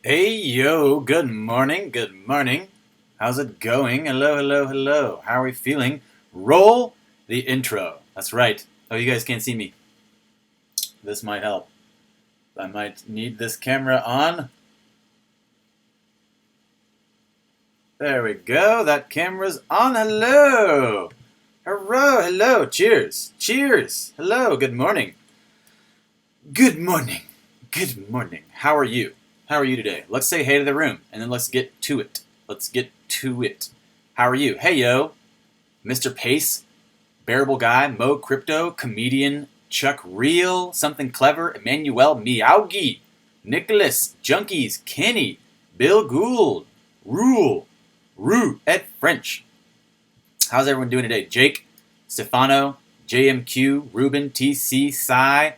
Hey yo, good morning, good morning. How's it going? Hello, hello, hello. How are we feeling? Roll the intro. That's right. Oh, you guys can't see me. This might help. I might need this camera on. There we go. That camera's on. Hello. Hello, hello. Cheers. Cheers. Hello, good morning. Good morning. Good morning. How are you? How are you today? Let's say hey to the room, and then let's get to it. Let's get to it. How are you? Hey, yo. Mr. Pace, Bearable Guy, Mo Crypto, Comedian, Chuck Real, Something Clever, Emmanuel Miyagi, Nicholas, Junkies, Kenny, Bill Gould, Rue, Ed French. How's everyone doing today? Jake, Stefano, JMQ, Ruben, TC, Cy.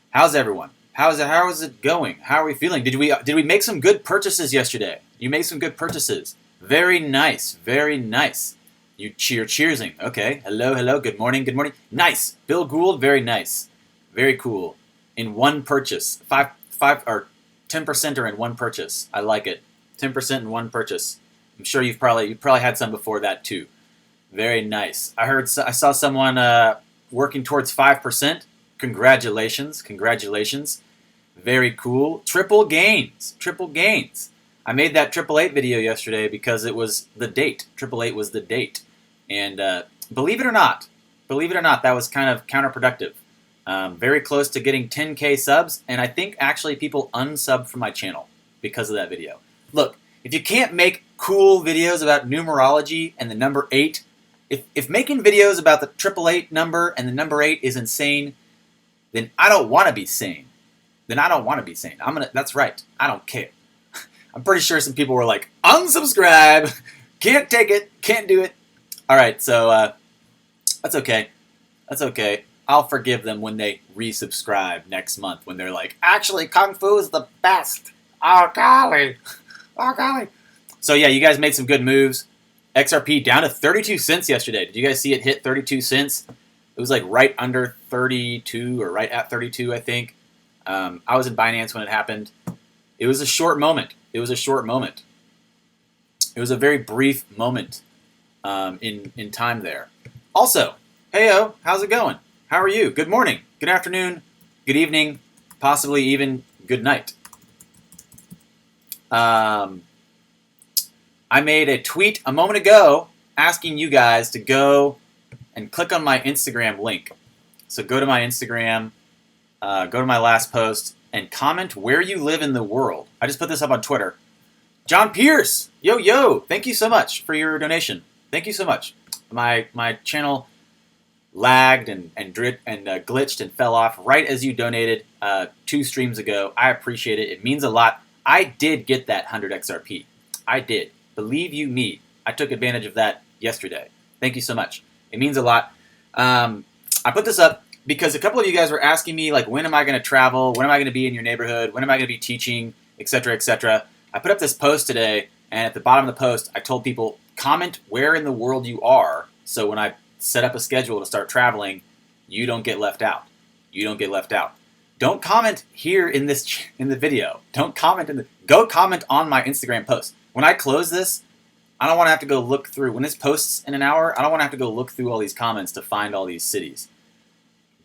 How's everyone? How is it going? How are we feeling? Did we make some good purchases yesterday? You made some good purchases. Very nice. Very nice. You're cheersing. Okay. Hello, hello. Good morning. Good morning. Nice. Bill Gould. Very nice. Very cool. In one purchase, five or 10% are in one purchase. I like it. 10% in one purchase. I'm sure you probably had some before that too. Very nice. I saw someone working towards 5%. Congratulations. Congratulations. Very cool. Triple gains. Triple gains. I made that 888 video yesterday because it was the date. 888 was the date. And believe it or not, that was kind of counterproductive. Very close to getting 10K subs, and I think actually people unsubbed from my channel because of that video. Look, if you can't make cool videos about numerology and the number 8, if making videos about the 888 number and the number 8 is insane, then I don't want to be sane. That's right. I don't care. I'm pretty sure some people were like, unsubscribe, can't take it, can't do it. All right, so that's okay. That's okay. I'll forgive them when they resubscribe next month when they're like, actually, Kung Fu is the best. Oh, golly. Oh, golly. So, yeah, you guys made some good moves. XRP down to 32 cents yesterday. Did you guys see it hit 32 cents? It was like right under 32 or right at 32, I think. I was in Binance when it happened. It was a short moment. It was a very brief moment in time there. Also, heyo, how's it going? How are you? Good morning, good afternoon, good evening, possibly even good night. I made a tweet a moment ago asking you guys to go and click on my Instagram link. So go to my Instagram, go to my last post, and comment where you live in the world. I just put this up on Twitter. John Pierce, yo, thank you so much for your donation. Thank you so much. My channel lagged and glitched and fell off right as you donated 2 streams ago. I appreciate it. It means a lot. I did get that 100 XRP. I did. Believe you me, I took advantage of that yesterday. Thank you so much. It means a lot. I put this up because a couple of you guys were asking me, like, when am I going to travel? When am I going to be in your neighborhood? When am I going to be teaching, etc., etc.? I put up this post today, and at the bottom of the post, I told people, comment where in the world you are, so when I set up a schedule to start traveling, you don't get left out. You don't get left out. Don't comment here in the video. Don't comment go comment on my Instagram post. When I close this, I don't want to have to go look through. When this posts in an hour, I don't want to have to go look through all these comments to find all these cities.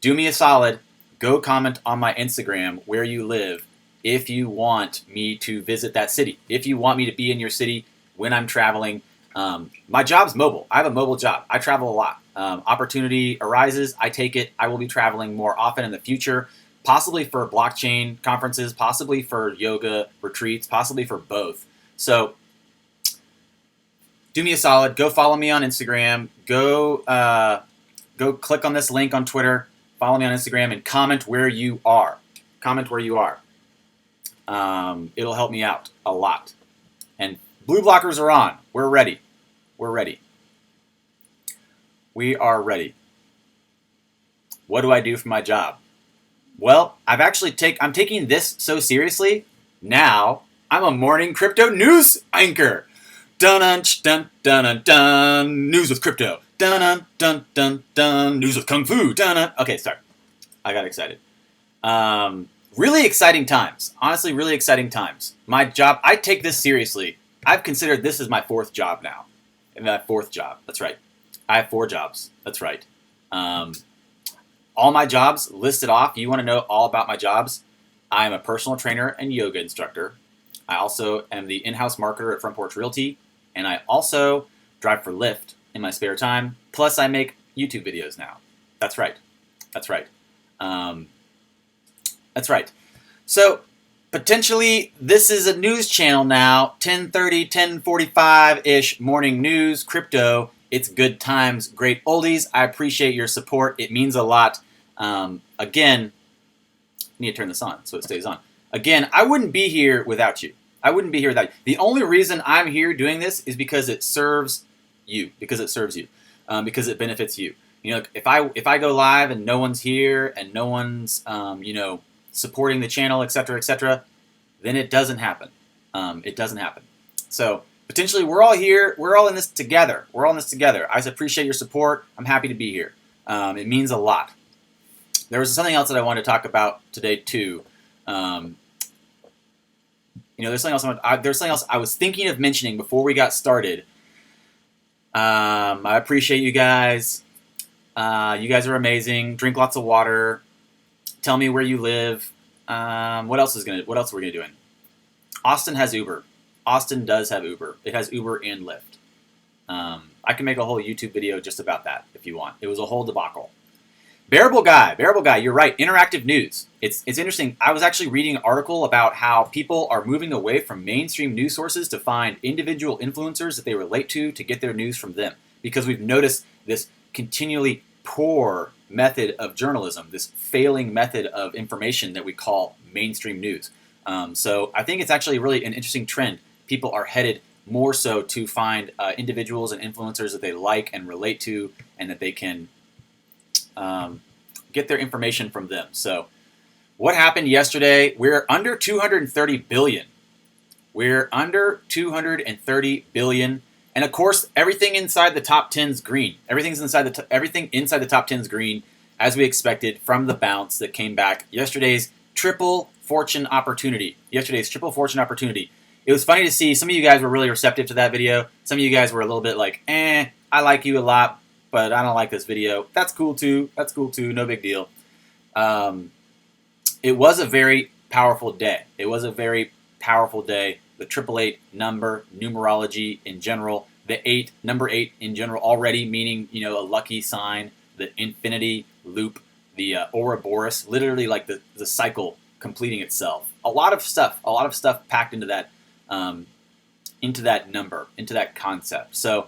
Do me a solid. Go comment on my Instagram where you live if you want me to visit that city. If you want me to be in your city when I'm traveling. My job's mobile. I have a mobile job. I travel a lot. Opportunity arises, I take it. I will be traveling more often in the future, possibly for blockchain conferences, possibly for yoga retreats, possibly for both. So do me a solid. Go follow me on Instagram. Go click on this link on Twitter. Follow me on Instagram and comment where you are. Comment where you are. It'll help me out a lot. And blue blockers are on. We're ready. We're ready. We are ready. What do I do for my job? Well, I'm taking this so seriously. Now I'm a morning crypto news anchor. Dun dun dun dun dun. News with crypto. Dun dun dun dun. News with kung fu. Dun. Okay, sorry. I got excited. Really exciting times. Honestly, really exciting times. My job, I take this seriously. I've considered this as my fourth job now. And my fourth job. That's right. I have 4 jobs. That's right. Um, all my jobs listed off. You want to know all about my jobs? I am a personal trainer and yoga instructor. I also am the in-house marketer at Front Porch Realty. And I also drive for Lyft in my spare time. Plus, I make YouTube videos now. That's right. That's right. That's right. So, potentially, this is a news channel now. 10:30, 10:45-ish morning news, crypto. It's good times, great oldies. I appreciate your support. It means a lot. Again, I need to turn this on so it stays on. Again, I wouldn't be here without you. I wouldn't be here without you. The only reason I'm here doing this is because it serves you. Because it serves you. Because it benefits you. You know, if I go live and no one's here and no one's supporting the channel, etc., then it doesn't happen. It doesn't happen. So potentially, we're all here. We're all in this together. We're all in this together. I appreciate your support. I'm happy to be here. It means a lot. There was something else that I wanted to talk about today too. There's something else I was thinking of mentioning before we got started. I appreciate you guys. You guys are amazing. Drink lots of water. Tell me where you live. What else are we gonna do? Austin has Uber. Austin does have Uber. It has Uber and Lyft. I can make a whole YouTube video just about that if you want. It was a whole debacle. Bearable guy, you're right. Interactive news. It's interesting. I was actually reading an article about how people are moving away from mainstream news sources to find individual influencers that they relate to get their news from them. Because we've noticed this continually poor method of journalism, this failing method of information that we call mainstream news. So I think it's actually really an interesting trend. People are headed more so to find individuals and influencers that they like and relate to, and that they can get their information from them. So what happened yesterday? We're under 230 billion. We're under 230 billion. And of course, everything inside the top 10 is green. Everything inside the top 10 is green, as we expected from the bounce that came back. Yesterday's triple fortune opportunity. It was funny to see some of you guys were really receptive to that video. Some of you guys were a little bit like, I like you a lot, but I don't like this video. That's cool too. No big deal. It was a very powerful day. The 888 number, numerology in general, number 8 in general already, meaning, a lucky sign, the infinity loop, the Ouroboros, literally like the cycle completing itself. A lot of stuff packed into that number, into that concept. So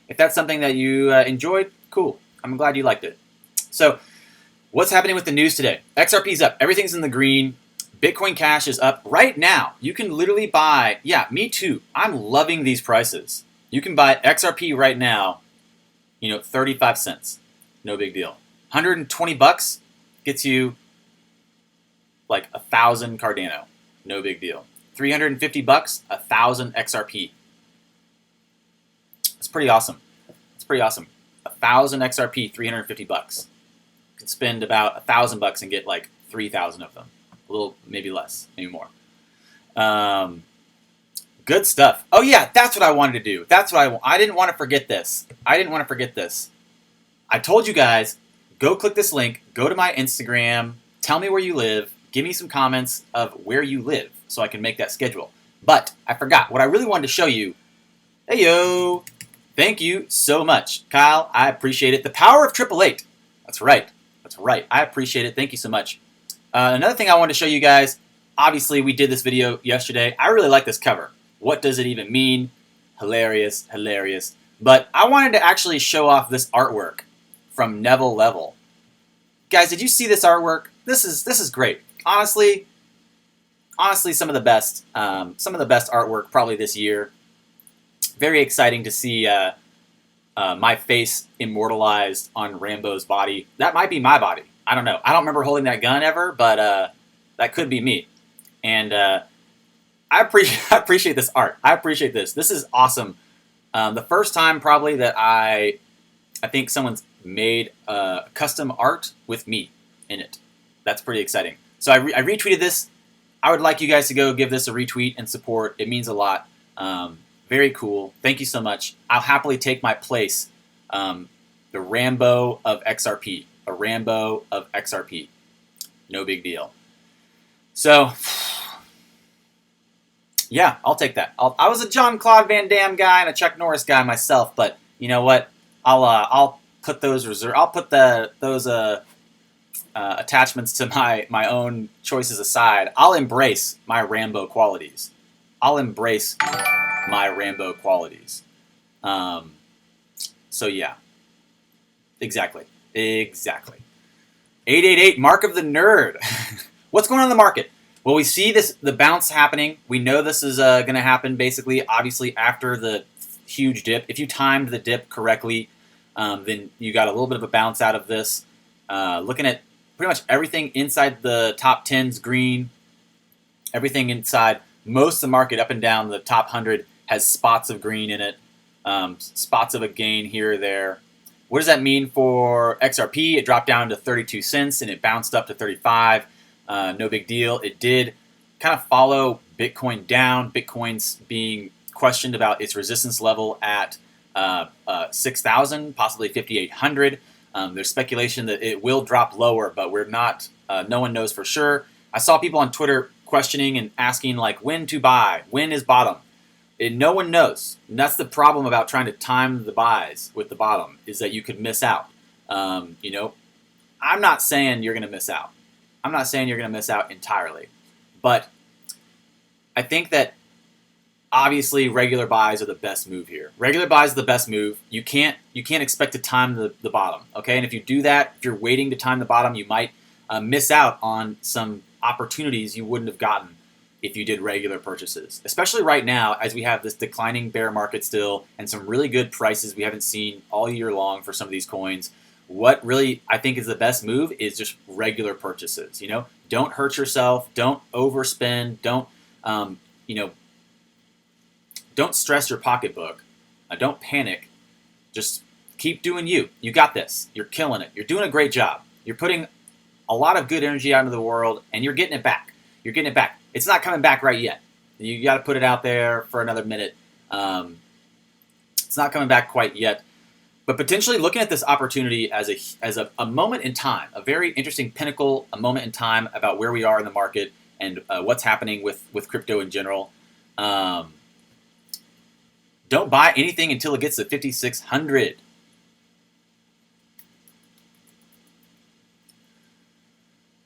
if that's something that you enjoyed, cool. I'm glad you liked it. So what's happening with the news today? XRP's up. Everything's in the green. Bitcoin Cash is up right now. You can literally buy, me too. I'm loving these prices. You can buy XRP right now, 35 cents. No big deal. 120 bucks gets you like 1,000 Cardano. No big deal. 350 bucks, 1,000 XRP. It's pretty awesome. 1,000 XRP, 350 bucks. You can spend about 1,000 bucks and get like 3,000 of them. A little, maybe less, maybe more. Good stuff. Oh yeah, that's what I wanted to do. I didn't want to forget this. I told you guys, go click this link, go to my Instagram, tell me where you live, give me some comments of where you live so I can make that schedule. But I forgot. What I really wanted to show you, hey yo, thank you so much. Kyle, I appreciate it. The power of 888. That's right. I appreciate it. Thank you so much. Another thing I wanted to show you guys, obviously we did this video yesterday. I really like this cover. What does it even mean? Hilarious. But I wanted to actually show off this artwork from Neville Level. Guys, did you see this artwork? This is great. Honestly, some of the best artwork probably this year. Very exciting to see my face immortalized on Rambo's body. That might be my body. I don't know. I don't remember holding that gun ever, but that could be me. And I appreciate this art. I appreciate this. This is awesome. The first time probably that I think someone's made custom art with me in it. That's pretty exciting. So I retweeted this. I would like you guys to go give this a retweet and support. It means a lot. Very cool. Thank you so much. I'll happily take my place. The Rambo of XRP. A Rambo of XRP. No big deal. So, yeah, I'll take that. I was a Jean-Claude Van Damme guy and a Chuck Norris guy myself, but you know what? I'll put those those attachments to my own choices aside. I'll embrace my Rambo qualities. So yeah, exactly. 888 Mark of the Nerd. What's going on in the market? Well, we see the bounce happening. We know this is going to happen basically, obviously, after the huge dip. If you timed the dip correctly, then you got a little bit of a bounce out of this. Looking at pretty much everything inside the top 10's green. Everything inside most of the market up and down the top 100 has spots of green in it. Spots of a gain here or there. What does that mean for XRP? It dropped down to 32 cents and it bounced up to 35. No big deal. It did kind of follow Bitcoin down. Bitcoin's being questioned about its resistance level at 6,000, possibly 5,800. There's speculation that it will drop lower, but we're not. No one knows for sure. I saw people on Twitter questioning and asking like when to buy, when is bottom. No one knows. And that's the problem about trying to time the buys with the bottom, is that you could miss out. I'm not saying you're going to miss out. I'm not saying you're going to miss out entirely. But I think that obviously regular buys are the best move here. Regular buys are the best move. You can't expect to time the bottom, okay? And if you do that, if you're waiting to time the bottom, you might miss out on some opportunities you wouldn't have gotten if you did regular purchases. Especially right now, as we have this declining bear market still and some really good prices we haven't seen all year long for some of these coins. What really I think is the best move is just regular purchases. Don't hurt yourself. Don't overspend. Don't stress your pocketbook. Don't panic. Just keep doing you. You got this. You're killing it. You're doing a great job. You're putting a lot of good energy out into the world, and you're getting it back. It's not coming back right yet. You got to put it out there for another minute. It's not coming back quite yet. But potentially looking at this opportunity as a moment in time, a very interesting pinnacle, a moment in time about where we are in the market and what's happening with crypto in general. Don't buy anything until it gets to 5,600.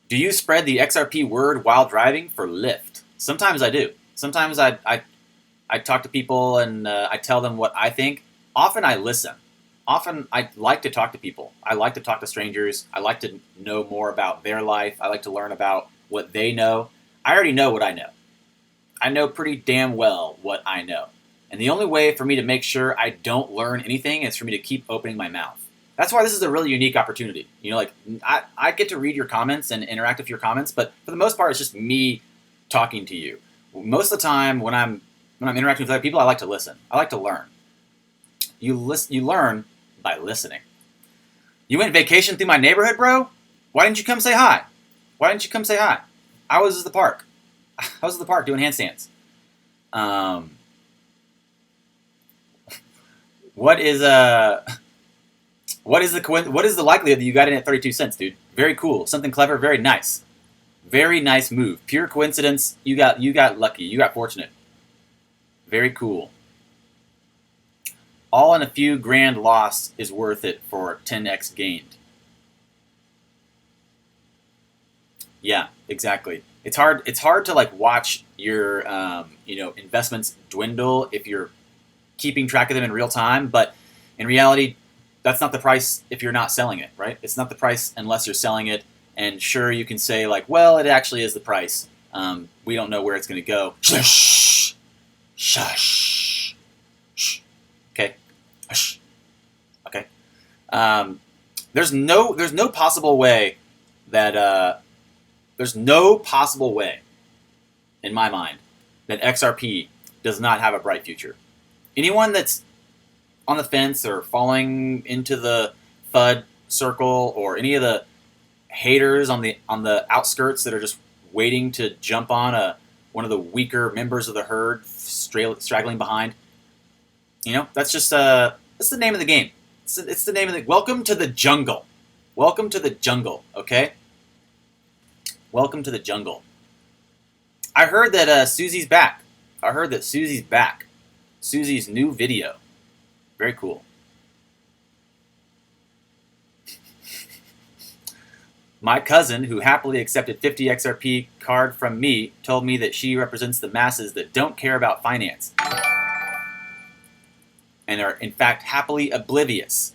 Do you spread the XRP word while driving for Lyft? Sometimes I do. Sometimes I talk to people and I tell them what I think. Often I listen. Often I like to talk to people. I like to talk to strangers. I like to know more about their life. I like to learn about what they know. I already know what I know. I know pretty damn well what I know. And the only way for me to make sure I don't learn anything is for me to keep opening my mouth. That's why this is a really unique opportunity. I get to read your comments and interact with your comments, but for the most part, it's just me talking to you. Most of the time, when I'm interacting with other people, I like to listen. I like to learn. You learn by listening. You went vacation through my neighborhood, bro? Why didn't you come say hi? I was at the park. Doing handstands. What is the likelihood that you got in at 32 cents, dude? Very cool. Something clever. Very nice. Very nice move. Pure coincidence. You got lucky. You got fortunate. Very cool. All in a few grand loss is worth it for 10x gained. Yeah, exactly. It's hard to like watch your investments dwindle if you're keeping track of them in real time, but in reality, that's not the price if you're not selling it, right? It's not the price unless you're selling it. And sure, you can say like, well, it actually is the price. We don't know where it's going to go. Shush. Shush. Shh. Okay. Shh. Okay. There's no possible way that in my mind that XRP does not have a bright future. Anyone that's on the fence or falling into the FUD circle or any of the haters on the outskirts that are just waiting to jump on one of the weaker members of the herd straggling behind. You know, that's the name of the game. It's the name of the... Welcome to the jungle. Welcome to the jungle, okay? Welcome to the jungle. I heard that Susie's back. I heard that Susie's back. Susie's new video. Very cool. My cousin, who happily accepted 50 XRP card from me, told me that she represents the masses that don't care about finance and are, in fact, happily oblivious.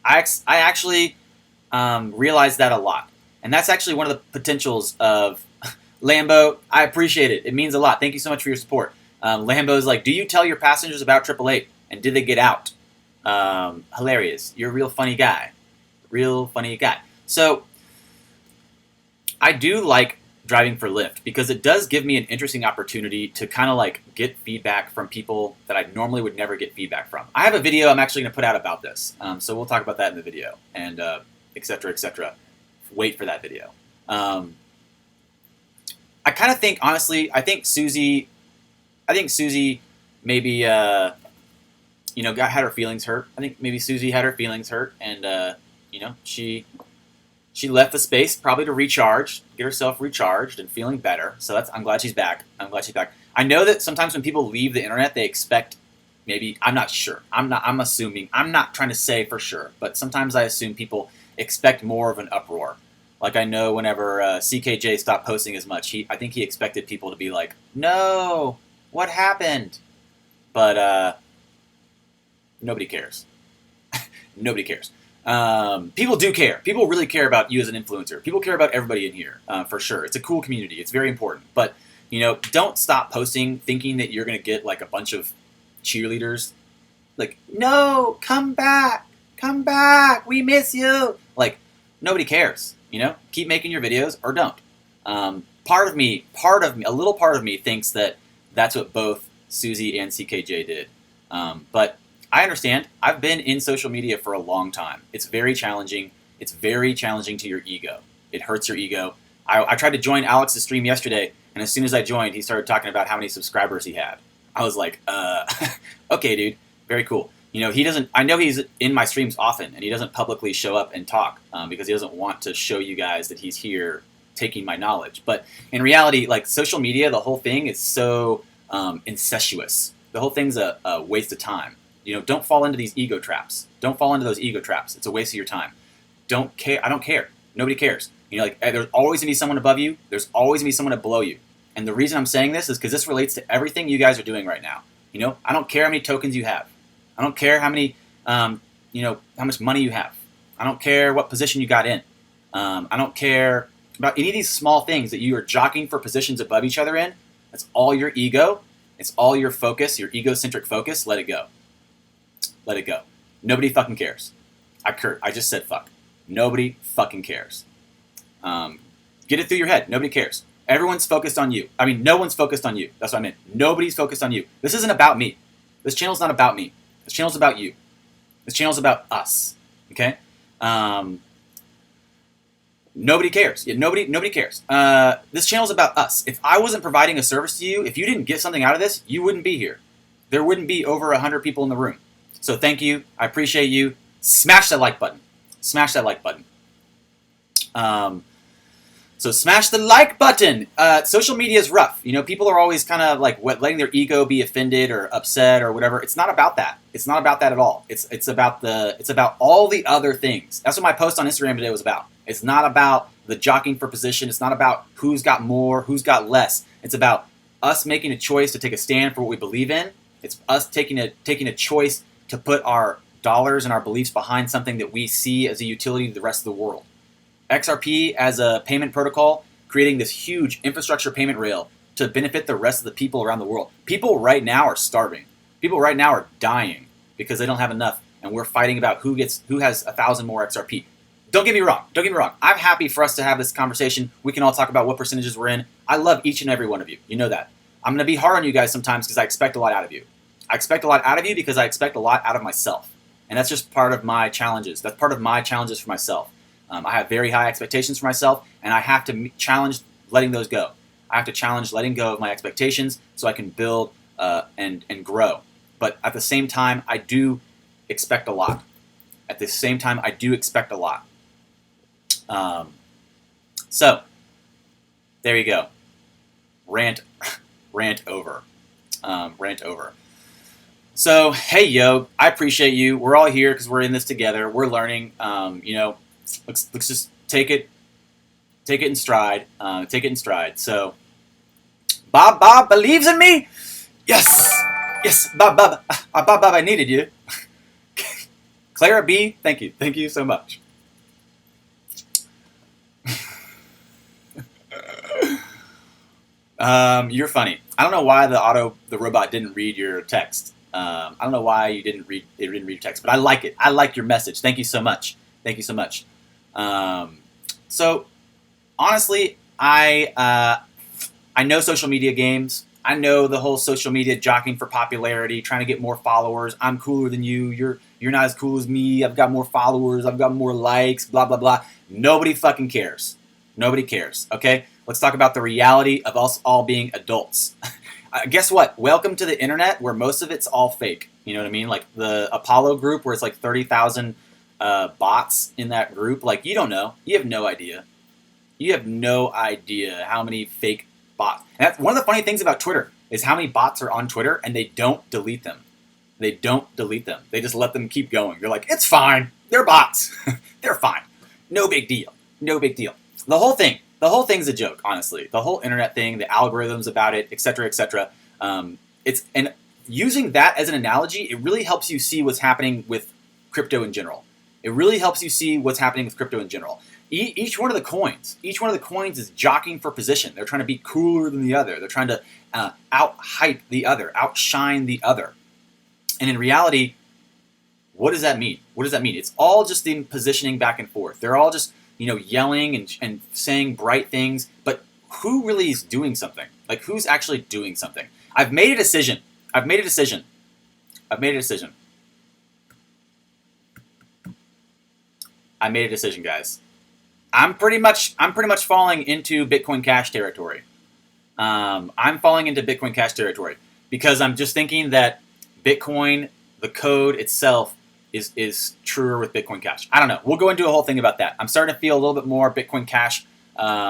I actually realized that a lot. And that's actually one of the potentials of Lambo. I appreciate it. It means a lot. Thank you so much for your support. Lambo's like, do you tell your passengers about 888? And did they get out? Hilarious. You're a real funny guy. Real funny guy. So, I do like driving for Lyft because it does give me an interesting opportunity to kind of like get feedback from people that I normally would never get feedback from. I have a video I'm actually going to put out about this, so we'll talk about that in the video, and etc., etc. Wait for that video. I kind of think, honestly, I think Susie maybe had her feelings hurt. I think maybe Susie had her feelings hurt, and she left the space probably to recharge, get herself recharged and feeling better. So I'm glad she's back. I know that sometimes when people leave the internet, they expect maybe, I'm not sure. I'm assuming, I'm not trying to say for sure, but sometimes I assume people expect more of an uproar. Like I know whenever CKJ stopped posting as much, I think he expected people to be like, no, what happened? But nobody cares. Nobody cares. People do care. People really care about you as an influencer. People care about everybody in here, for sure. It's a cool community. It's very important. But, don't stop posting thinking that you're going to get, like, a bunch of cheerleaders. Like, no, come back, we miss you. Like, nobody cares, Keep making your videos or don't. A little part of me thinks that that's what both Susie and CKJ did. But I understand. I've been in social media for a long time. It's very challenging. It's very challenging to your ego. It hurts your ego. I tried to join Alex's stream yesterday, and as soon as I joined, he started talking about how many subscribers he had. I was like, okay, dude, very cool. He doesn't. I know he's in my streams often, and he doesn't publicly show up and talk because he doesn't want to show you guys that he's here taking my knowledge. But in reality, like social media, the whole thing is so incestuous. The whole thing's a waste of time. Don't fall into these ego traps. Don't fall into those ego traps. It's a waste of your time. Don't care. I don't care. Nobody cares. There's always going to be someone above you. There's always going to be someone below you. And the reason I'm saying this is because this relates to everything you guys are doing right now. I don't care how many tokens you have. I don't care how many, how much money you have. I don't care what position you got in. I don't care about any of these small things that you are jockeying for positions above each other in. That's all your ego. It's all your focus, your egocentric focus. Let it go. Let it go. Nobody fucking cares. I just said fuck. Nobody fucking cares. Get it through your head. Nobody cares. Everyone's focused on you. I mean, no one's focused on you. That's what I meant. Nobody's focused on you. This isn't about me. This channel's not about me. This channel's about you. This channel's about us. Okay? Nobody cares. Yeah, nobody cares. This channel's about us. If I wasn't providing a service to you, if you didn't get something out of this, you wouldn't be here. There wouldn't be over 100 people in the room. So thank you. I appreciate you. Smash that like button. Smash that like button. So smash the like button. Social media is rough. People are always kind of like letting their ego be offended or upset or whatever. It's not about that. It's not about that at all. It's about all the other things. That's what my post on Instagram today was about. It's not about the jockeying for position. It's not about who's got more, who's got less. It's about us making a choice to take a stand for what we believe in. It's us taking a choice to put our dollars and our beliefs behind something that we see as a utility to the rest of the world. XRP as a payment protocol, creating this huge infrastructure payment rail to benefit the rest of the people around the world. People right now are starving. People right now are dying because they don't have enough, and we're fighting about who has 1,000 more XRP. Don't get me wrong. I'm happy for us to have this conversation. We can all talk about what percentages we're in. I love each and every one of you. You know that. I'm going to be hard on you guys sometimes because I expect a lot out of you. I expect a lot out of you because I expect a lot out of myself. And that's just part of my challenges. That's part of my challenges for myself. I have very high expectations for myself, and I have to challenge letting those go. I have to challenge letting go of my expectations so I can build and grow. But at the same time, I do expect a lot. At the same time, I do expect a lot. So there you go. Rant over. Rant over. So, hey, yo, I appreciate you. We're all here because we're in this together. We're learning. Let's just take it in stride. Take it in stride. So, Bob believes in me. Yes, Bob, I needed you. Clara B, thank you so much. You're funny. I don't know why the robot didn't read your text. I don't know why it didn't read your text, but I like it. I like your message. Thank you so much. So honestly, I know social media games. I know the whole social media jockeying for popularity, trying to get more followers. I'm cooler than you. You're not as cool as me. I've got more followers. I've got more likes. Blah blah blah. Nobody fucking cares. Nobody cares. Okay. Let's talk about the reality of us all being adults. Guess what? Welcome to the internet where most of it's all fake. You know what I mean? Like the Apollo group where it's like 30,000 bots in that group. Like you don't know. You have no idea. You have no idea how many fake bots. And that's one of the funny things about Twitter is how many bots are on Twitter and they don't delete them. They just let them keep going. They're like, it's fine. They're bots. They're fine. No big deal. The whole thing's a joke, honestly. The whole internet thing, the algorithms about it, etc., etc. And using that as an analogy, it really helps you see what's happening with crypto in general. Each one of the coins is jockeying for position. They're trying to be cooler than the other. They're trying to out-hype the other, outshine the other. And in reality, what does that mean? It's all just the positioning back and forth. They're all just yelling and saying bright things, but who really is doing something? Like, who's actually doing something? I've made a decision, guys. I'm pretty much falling into Bitcoin Cash territory. Because I'm just thinking that Bitcoin, the code itself, is truer with Bitcoin Cash. I don't know. We'll go into a whole thing about that. I'm starting to feel a little bit more Bitcoin Cash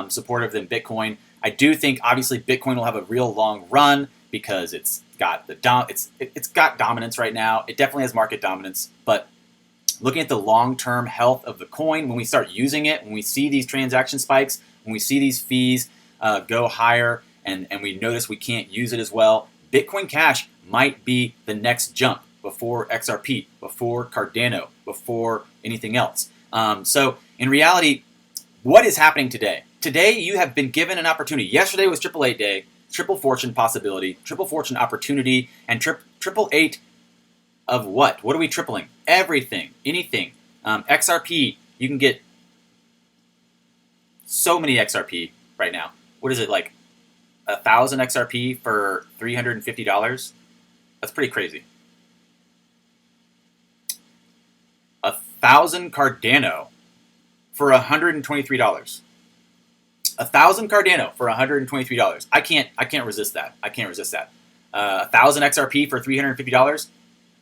supportive than Bitcoin. I do think obviously Bitcoin will have a real long run because it's got it's got dominance right now. It definitely has market dominance, but looking at the long-term health of the coin, when we start using it, when we see these transaction spikes, when we see these fees go higher, and we notice we can't use it as well, Bitcoin Cash might be the next jump before XRP, before Cardano, before anything else. So in reality, what is happening today? Today you have been given an opportunity. Yesterday was 888 day, triple fortune possibility, triple fortune opportunity, and triple eight of what? What are we tripling? Everything, anything. XRP, you can get so many XRP right now. What is it, like 1,000 XRP for $350? That's pretty crazy. 1,000 Cardano for $123. 1,000 Cardano for $123. I can't resist that. 1,000 XRP for $350.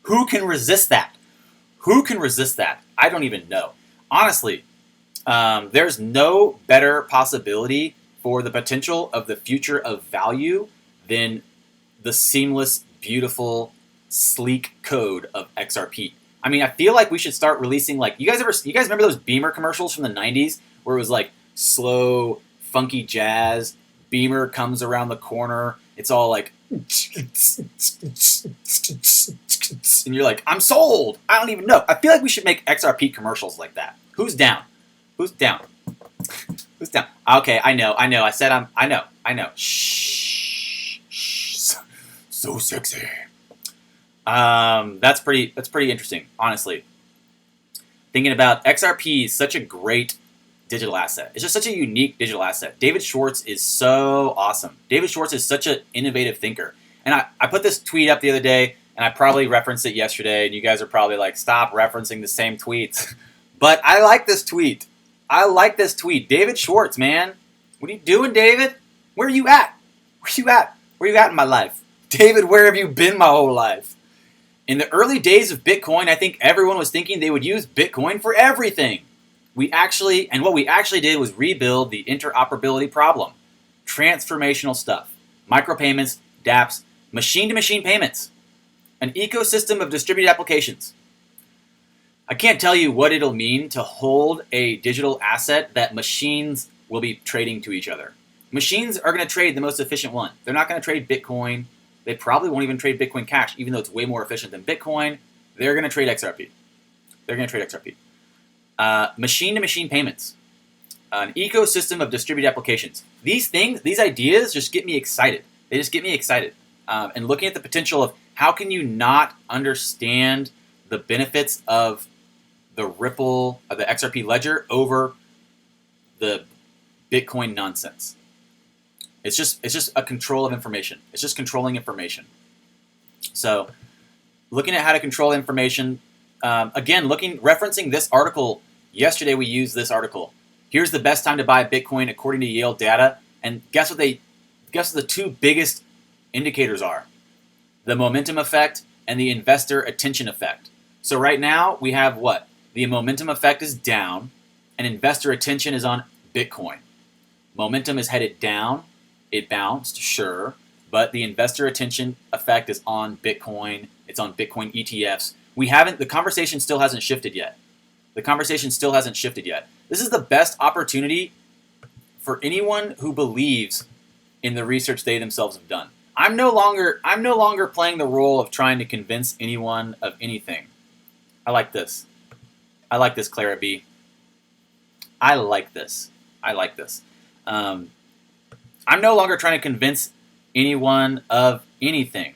Who can resist that? I don't even know. Honestly, there's no better possibility for the potential of the future of value than the seamless, beautiful, sleek code of XRP. I mean, I feel like we should start releasing, like, you guys remember those Beamer commercials from the 90s where it was like slow, funky jazz, Beamer comes around the corner, it's all like, and you're like, I'm sold. I don't even know. I feel like we should make XRP commercials like that. Who's down? Okay, I know. I said I know. Shh. So sexy. That's pretty interesting, honestly. Thinking about XRP is such a great digital asset. It's just such a unique digital asset. David Schwartz is so awesome. David Schwartz is such an innovative thinker. And I put this tweet up the other day, and I probably referenced it yesterday, and you guys are probably like, stop referencing the same tweets. But I like this tweet. David Schwartz, man. What are you doing, David? Where are you at? Where you at? Where you at in my life? David, where have you been my whole life? In the early days of Bitcoin, I think everyone was thinking they would use Bitcoin for everything. What we actually did was rebuild the interoperability problem. Transformational stuff. Micropayments, dApps, machine-to-machine payments. An ecosystem of distributed applications. I can't tell you what it'll mean to hold a digital asset that machines will be trading to each other. Machines are going to trade the most efficient one. They're not going to trade Bitcoin. They probably won't even trade Bitcoin Cash, even though it's way more efficient than Bitcoin. They're going to trade XRP. Machine-to-machine payments. An ecosystem of distributed applications. These ideas just get me excited. They just get me excited. And looking at the potential of how can you not understand the benefits of the Ripple, of the XRP ledger over the Bitcoin nonsense. It's just a control of information. It's just controlling information. So looking at how to control information, again, referencing this article, yesterday we used this article. Here's the best time to buy Bitcoin according to Yale data. And guess what the two biggest indicators are? The momentum effect and the investor attention effect. So right now we have what? The momentum effect is down and investor attention is on Bitcoin. Momentum is headed down. It bounced, sure, but the investor attention effect is on Bitcoin. It's on Bitcoin ETFs. The conversation still hasn't shifted yet. This is the best opportunity for anyone who believes in the research they themselves have done. I'm no longer playing the role of trying to convince anyone of anything. I like this, Clara B. I like this. I'm no longer trying to convince anyone of anything.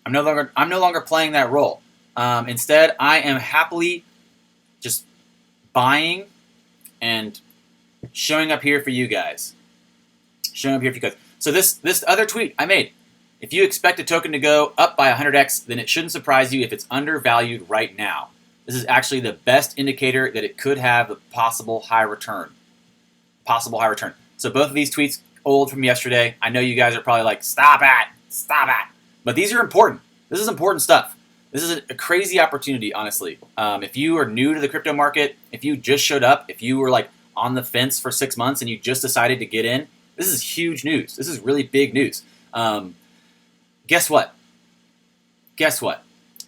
I'm no longer playing that role. Instead, I am happily just buying and showing up here for you guys. So this other tweet I made. If you expect a token to go up by 100x, then it shouldn't surprise you if it's undervalued right now. This is actually the best indicator that it could have a possible high return. So both of these tweets old from yesterday. I know you guys are probably like, stop it. But these are important. This is important stuff. This is a crazy opportunity, honestly. If you are new to the crypto market, if you just showed up, if you were like on the fence for 6 months and you just decided to get in, this is huge news. This is really big news. Guess what?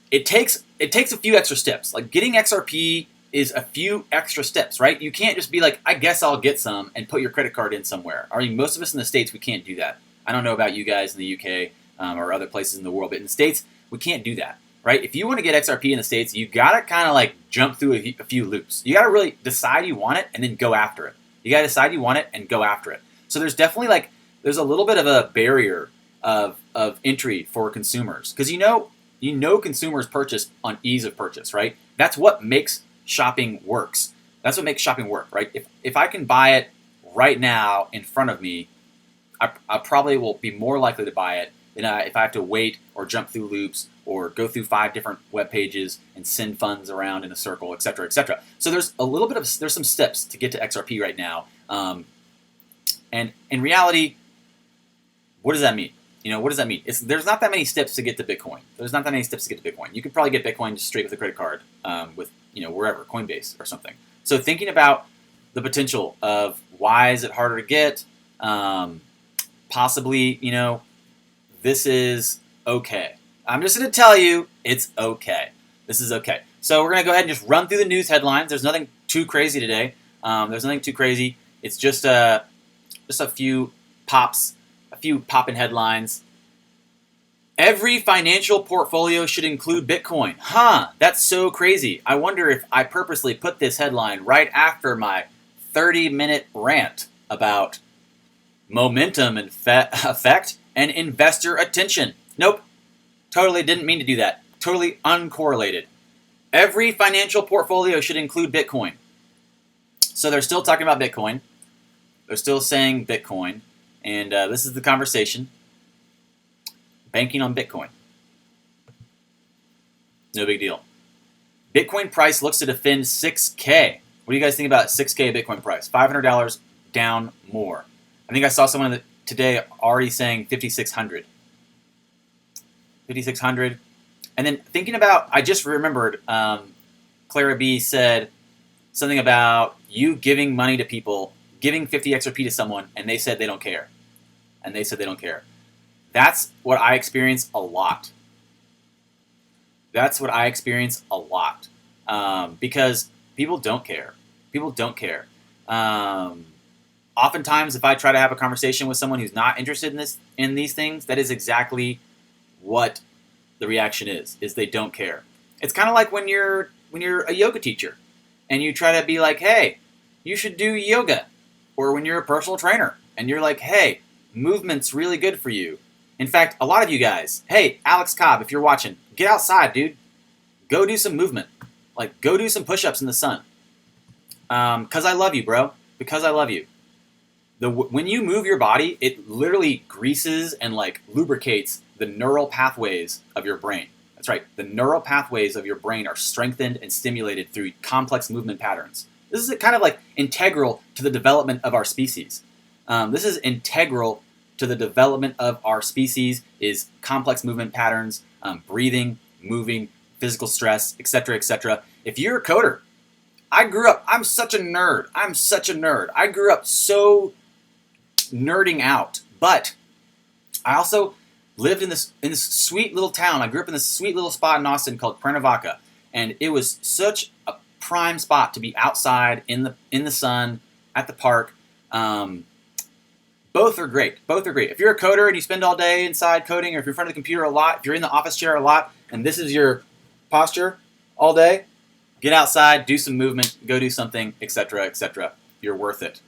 It takes a few extra steps. Like getting XRP is a few extra steps, right? You can't just be like, I guess I'll get some and put your credit card in somewhere. I mean, most of us in the States, we can't do that. I don't know about you guys in the UK or other places in the world, but in the States, we can't do that, right? If you want to get XRP in the States, you got to kind of like jump through a few loops. You got to really decide you want it and then go after it. So there's definitely there's a little bit of a barrier of entry for consumers because you know consumers purchase on ease of purchase, right? That's what makes shopping work, right? If I can buy it right now in front of me, I probably will be more likely to buy it than if I have to wait or jump through loops or go through 5 different web pages and send funds around in a circle, et cetera, et cetera. So there's some steps to get to XRP right now. And in reality, what does that mean? What does that mean? There's not that many steps to get to Bitcoin. You could probably get Bitcoin just straight with a credit card with, wherever, Coinbase or something. So thinking about the potential of why is it harder to get, possibly, this is okay. I'm just going to tell you it's okay. This is okay. So we're going to go ahead and just run through the news headlines. There's nothing too crazy today. It's just a few popping headlines. Every financial portfolio should include Bitcoin. That's so crazy. I wonder if I purposely put this headline right after my 30-minute rant about momentum and effect and investor attention. Nope. Totally didn't mean to do that. Totally uncorrelated. Every financial portfolio should include Bitcoin. So they're still talking about Bitcoin. They're still saying Bitcoin. And this is the conversation. Banking on Bitcoin. No big deal. Bitcoin price looks to defend 6K. What do you guys think about 6K Bitcoin price? $500 down more. I think I saw someone today already saying 5,600. 5,600. And then thinking about, I just remembered Clara B said something about you giving money to people, giving 50 XRP to someone, and they said they don't care. And they said they don't care. That's what I experience a lot. That's what I experience a lot. Because people don't care. People don't care. Oftentimes, if I try to have a conversation with someone who's not interested in these things, that is exactly what the reaction is they don't care. It's kind of like when you're a yoga teacher and you try to be like, hey, you should do yoga. Or when you're a personal trainer and you're like, hey, movement's really good for you. In fact, a lot of you guys, hey, Alex Cobb, if you're watching, get outside, dude. Go do some movement. Like, go do some push-ups in the sun. Because I love you, bro. Because I love you. When you move your body, it literally greases and like lubricates the neural pathways of your brain. That's right. The neural pathways of your brain are strengthened and stimulated through complex movement patterns. This is kind of like integral to the development of our species. This is integral to the development of our species is complex movement patterns, breathing, moving, physical stress, etc., etc. If you're a coder, I'm such a nerd. I grew up so nerding out, but I also lived in this sweet little town. I grew up in this sweet little spot in Austin called Cuernavaca, and it was such a prime spot to be outside in the sun at the park. Both are great. If you're a coder and you spend all day inside coding, or if you're in front of the computer a lot, if you're in the office chair a lot, and this is your posture all day, get outside, do some movement, go do something, etc., etc. You're worth it.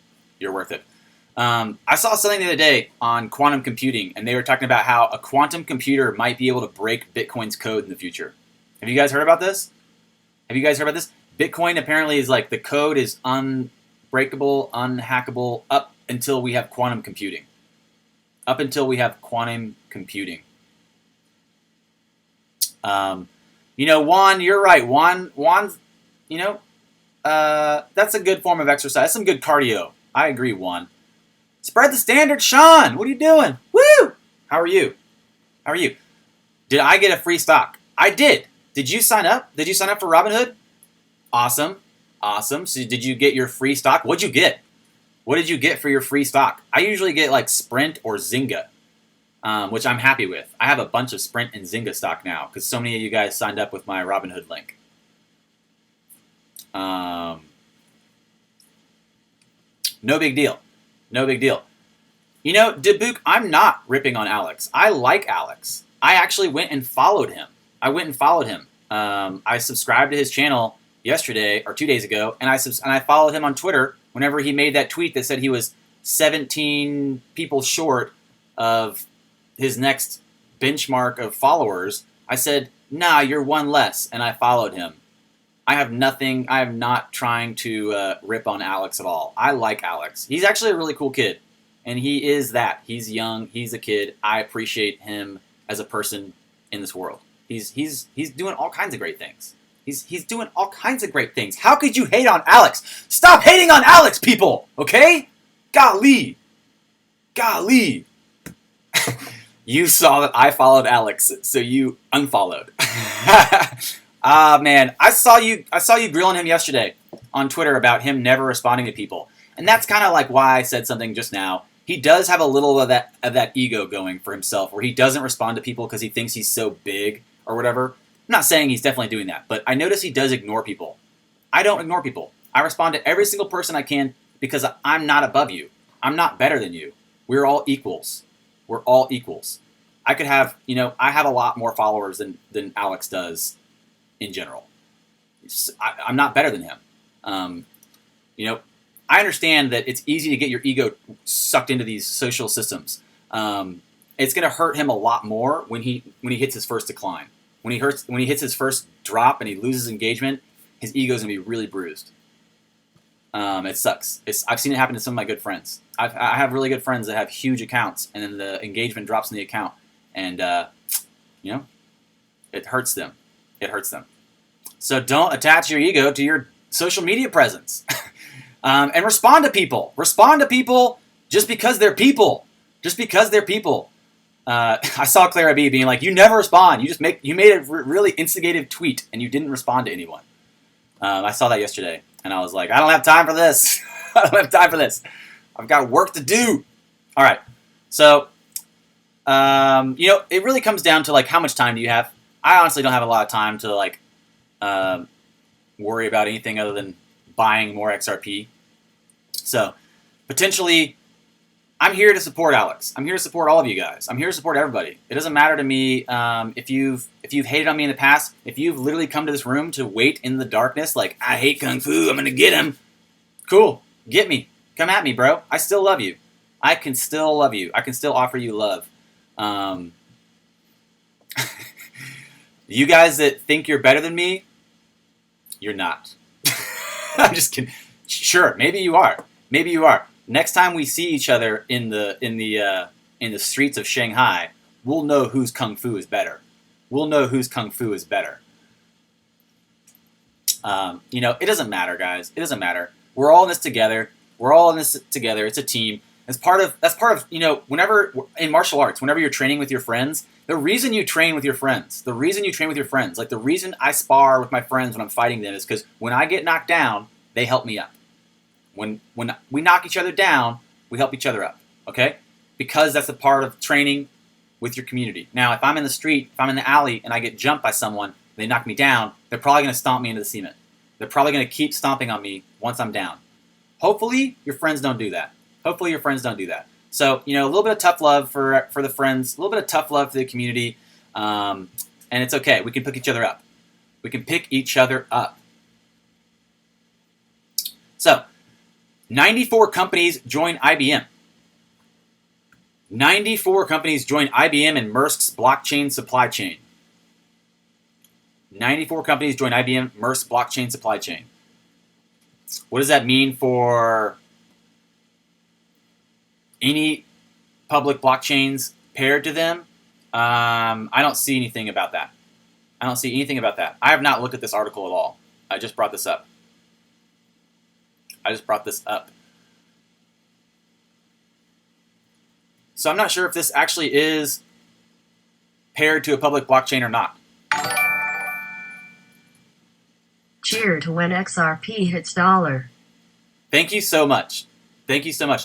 I saw something the other day on quantum computing, and they were talking about how a quantum computer might be able to break Bitcoin's code in the future. Have you guys heard about this? Bitcoin apparently is like the code is unbreakable, unhackable up until we have quantum computing. Juan, you're right. Juan's, that's a good form of exercise. That's some good cardio. I agree, Juan. Spread the standard, Sean. What are you doing? Woo! How are you? Did I get a free stock? I did. Did you sign up? Did you sign up for Robinhood? Awesome. So did you get your free stock? What'd you get? What did you get for your free stock? I usually get like Sprint or Zynga, which I'm happy with. I have a bunch of Sprint and Zynga stock now because so many of you guys signed up with my Robinhood link. No big deal. Debuk, I'm not ripping on Alex. I like Alex. I actually went and followed him. I subscribed to his channel yesterday or 2 days ago, and I followed him on Twitter whenever he made that tweet that said he was 17 people short of his next benchmark of followers. I said, nah, you're one less, and I followed him. I am not trying to rip on Alex at all. I like Alex. He's actually a really cool kid. And he is that. He's young. He's a kid. I appreciate him as a person in this world. He's doing all kinds of great things. He's doing all kinds of great things. How could you hate on Alex? Stop hating on Alex, people! Okay? Golly. You saw that I followed Alex, so you unfollowed. Man, I saw you grilling him yesterday on Twitter about him never responding to people. And that's kind of like why I said something just now. He does have a little of that ego going for himself where he doesn't respond to people because he thinks he's so big or whatever. I'm not saying he's definitely doing that, but I notice he does ignore people. I don't ignore people. I respond to every single person I can because I'm not above you. I'm not better than you. We're all equals. I could have, I have a lot more followers than Alex does in general. I'm not better than him. I understand that it's easy to get your ego sucked into these social systems. It's going to hurt him a lot more when he hits his first decline. When he hits his first drop and he loses engagement, his ego's going to be really bruised. It sucks. I've seen it happen to some of my good friends. I have really good friends that have huge accounts, and then the engagement drops in the account, and it hurts them. So don't attach your ego to your social media presence. And respond to people. Just because they're people. Just because they're people. I saw Clara B being like, you never respond. You made a really instigative tweet and you didn't respond to anyone. I saw that yesterday and I was like, I don't have time for this. I don't have time for this. I've got work to do. All right. So, it really comes down to like how much time do you have? I honestly don't have a lot of time to like worry about anything other than buying more XRP. So, potentially, I'm here to support Alex. I'm here to support all of you guys. I'm here to support everybody. It doesn't matter to me if you've hated on me in the past. If you've literally come to this room to wait in the darkness, like I hate Kung Fu, I'm gonna get him. Cool, get me, come at me, bro. I still love you. I can still love you. I can still offer you love. You guys that think you're better than me, you're not. I'm just kidding. Sure, maybe you are. Maybe you are. Next time we see each other in the streets of Shanghai, we'll know whose Kung Fu is better. We'll know whose Kung Fu is better. It doesn't matter, guys. It doesn't matter. We're all in this together. We're all in this together. It's a team. That's part of whenever in martial arts, whenever you're training with your friends, the reason you train with your friends, like the reason I spar with my friends when I'm fighting them is because when I get knocked down, they help me up. When we knock each other down, we help each other up, okay? Because that's a part of training with your community. Now, if I'm in the street, if I'm in the alley, and I get jumped by someone, they knock me down, they're probably going to stomp me into the cement. They're probably going to keep stomping on me once I'm down. Hopefully, your friends don't do that. So, a little bit of tough love for the friends, a little bit of tough love for the community, and it's okay. We can pick each other up. So, 94 companies join IBM. 94 companies join IBM and Maersk's blockchain supply chain. 94 companies join IBM, Maersk's blockchain supply chain. What does that mean for any public blockchains paired to them? I don't see anything about that. I have not looked at this article at all. I just brought this up. So I'm not sure if this actually is paired to a public blockchain or not. Cheer to when XRP hits $1. Thank you so much.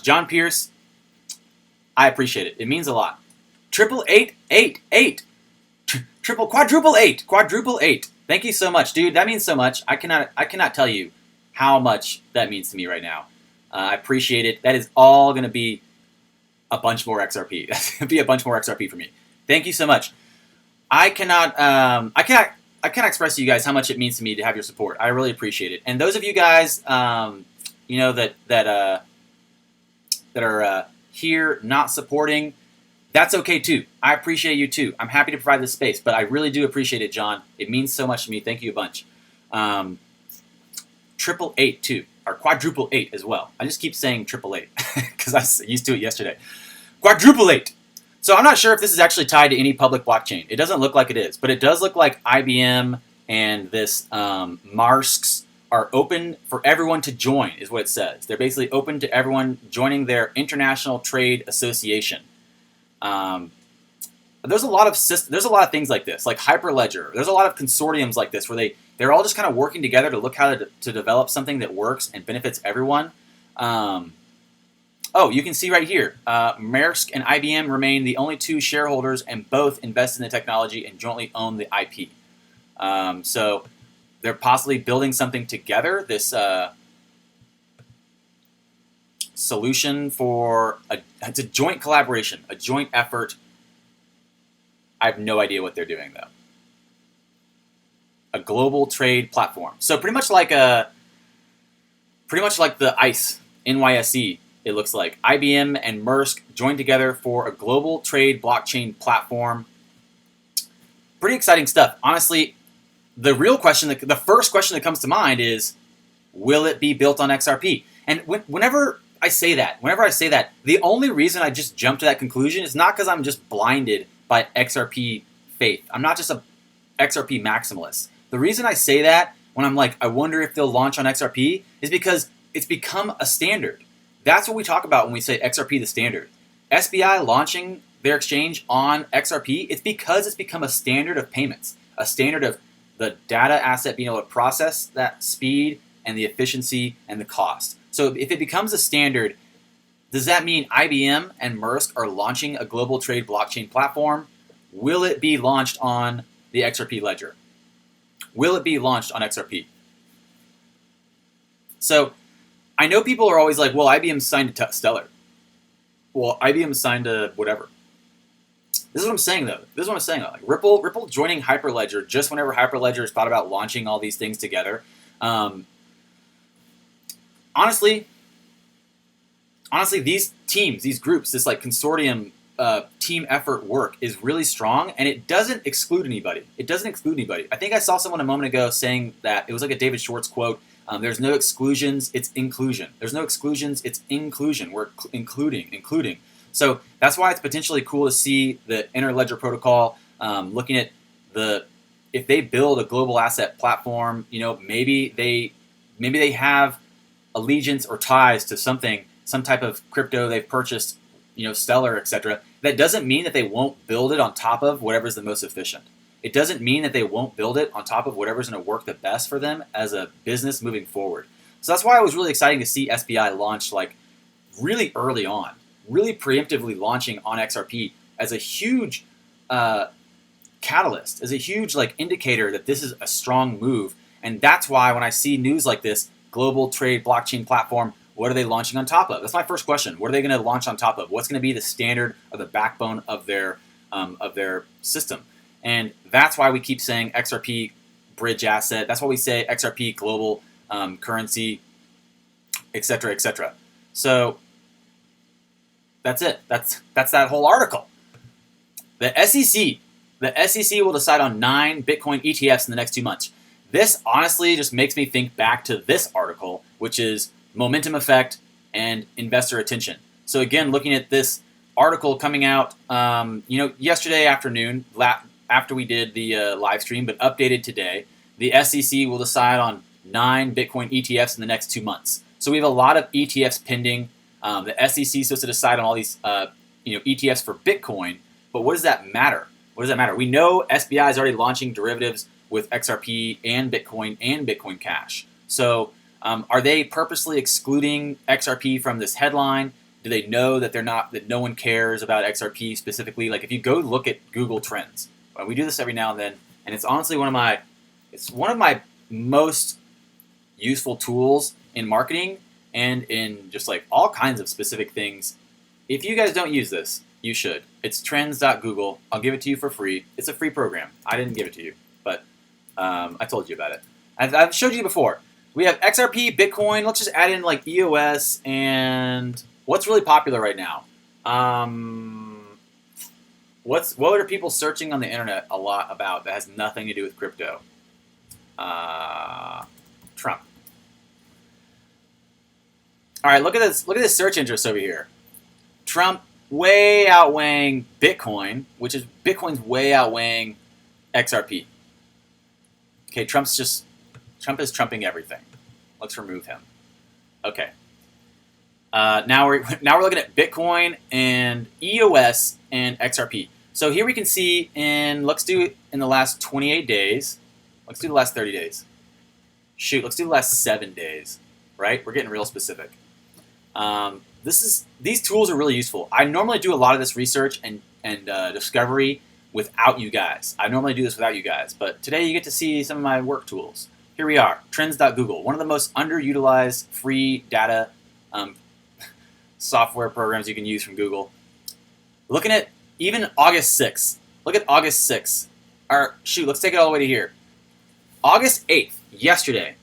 John Pierce, I appreciate it. It means a lot. Quadruple eight. Thank you so much, dude. That means so much. I cannot tell you how much that means to me right now. I appreciate it. That is all going to be a bunch more XRP. That's going to be a bunch more XRP for me. Thank you so much. I cannot express to you guys how much it means to me to have your support. I really appreciate it. And those of you guys, that are here not supporting, that's okay too. I appreciate you too. I'm happy to provide this space, but I really do appreciate it, John. It means so much to me. Thank you a bunch. 888 too, or quadruple 8 as well. I just keep saying 888 because I used to it yesterday. Quadruple 8. So I'm not sure if this is actually tied to any public blockchain. It doesn't look like it is, but it does look like IBM and this Maersk's are open for everyone to join, is what it says. They're basically open to everyone joining their International Trade Association. There's a lot of things like this, like Hyperledger. There's a lot of consortiums like this where they're all just kind of working together to look how to develop something that works and benefits everyone. You can see right here, Maersk and IBM remain the only two shareholders and both invest in the technology and jointly own the IP. So they're possibly building something together, this solution for it's a joint collaboration, a joint effort. I have no idea what they're doing though. A global trade platform. So pretty much like the ICE, NYSE, it looks like. IBM and Maersk joined together for a global trade blockchain platform. Pretty exciting stuff. Honestly, the first question that comes to mind is, will it be built on XRP? And whenever I say that, the only reason I just jump to that conclusion is not because I'm just blinded by XRP faith. I'm not just a XRP maximalist. The reason I say that when I'm like, I wonder if they'll launch on XRP is because it's become a standard. That's what we talk about when we say XRP the standard. SBI launching their exchange on XRP, it's because it's become a standard of payments, a standard of the data asset being able to process that speed and the efficiency and the cost. So if it becomes a standard, does that mean IBM and Maersk are launching a global trade blockchain platform? Will it be launched on the XRP ledger? Will it be launched on XRP? So I know people are always like, well, IBM signed to Stellar. Well, IBM signed to whatever. This is what I'm saying, though. Like Ripple joining Hyperledger just whenever Hyperledger has thought about launching all these things together. Honestly, these teams, these groups, this like consortium team effort work is really strong, and it doesn't exclude anybody. I think I saw someone a moment ago saying that it was like a David Schwartz quote. There's no exclusions, it's inclusion. There's no exclusions, it's inclusion. We're including. So that's why it's potentially cool to see the Interledger protocol looking at if they build a global asset platform, maybe they have allegiance or ties to something, some type of crypto they've purchased, Stellar, etc. That doesn't mean that they won't build it on top of whatever's the most efficient. It doesn't mean that they won't build it on top of whatever's going to work the best for them as a business moving forward. So that's why it was really exciting to see SBI launch like really early on, really preemptively launching on XRP as a huge catalyst, as a huge like indicator that this is a strong move. And that's why when I see news like this, global trade blockchain platform, what are they launching on top of? That's my first question. What are they going to launch on top of? What's going to be the standard or the backbone of their system? And that's why we keep saying XRP bridge asset. That's why we say XRP global currency, et cetera, et cetera. So that's it. That's that whole article. The SEC will decide on 9 Bitcoin ETFs in the next 2 months. This honestly just makes me think back to this article, which is momentum effect and investor attention. So again, looking at this article coming out, yesterday afternoon, after we did the live stream, but updated today, the SEC will decide on 9 Bitcoin ETFs in the next 2 months. So we have a lot of ETFs pending. The SEC is supposed to decide on all these ETFs for Bitcoin, but what does that matter? We know SBI is already launching derivatives with XRP and Bitcoin Cash. So are they purposely excluding XRP from this headline? Do they know that that no one cares about XRP specifically? Like if you go look at Google Trends, we do this every now and then, and it's honestly one of my most useful tools in marketing and in just like all kinds of specific things. If you guys don't use this, you should. It's trends.google. I'll give it to you for free. It's a free program. I didn't give it to you, but I told you about it. I've showed you before. We have XRP, Bitcoin. Let's just add in like EOS and what's really popular right now. What are people searching on the internet a lot about that has nothing to do with crypto? Trump. All right, look at this. Look at this search interest over here. Trump way outweighing Bitcoin, which is Bitcoin's way outweighing XRP. Okay, Trump is trumping everything. Let's remove him. Okay. Now we're looking at Bitcoin and EOS and XRP. So here we can see let's do it in the last 28 days. Let's do the last 30 days. Shoot, let's do the last 7 days. Right? We're getting real specific. These tools are really useful. I normally do a lot of this research and discovery without you guys. I normally do this without you guys, but today you get to see some of my work tools. Here we are, trends.google, one of the most underutilized free data software programs you can use from Google. Looking at even August 6th. Look at August 6th. Let's take it all the way to here. August 8th, yesterday.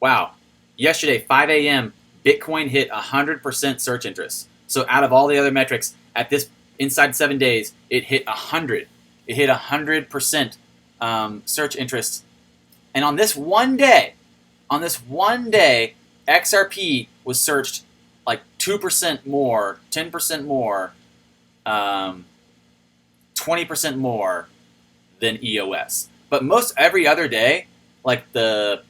Wow. Yesterday, 5 a.m., Bitcoin hit 100% search interest. So out of all the other metrics, inside 7 days, it hit 100. It hit 100% search interest. And on this one day, XRP was searched like 2% more, 10% more, 20% more than EOS. But most every other day, like the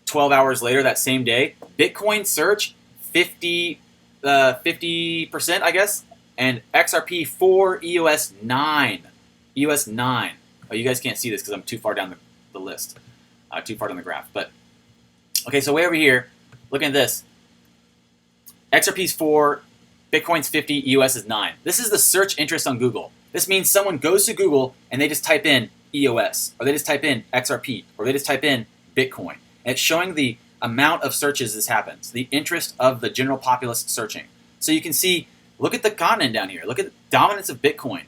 12 hours later, that same day, Bitcoin search 50%, I guess, and XRP 4, EOS 9. EOS 9. Oh, you guys can't see this because I'm too far down the list, too far down the graph. But okay, so way over here, looking at this, XRP's 4, Bitcoin's 50, EOS is 9. This is the search interest on Google. This means someone goes to Google and they just type in EOS, or they just type in XRP, or they just type in Bitcoin. And it's showing the amount of searches this happens, the interest of the general populace searching. So you can see, look at the continent down here. Look at the dominance of Bitcoin.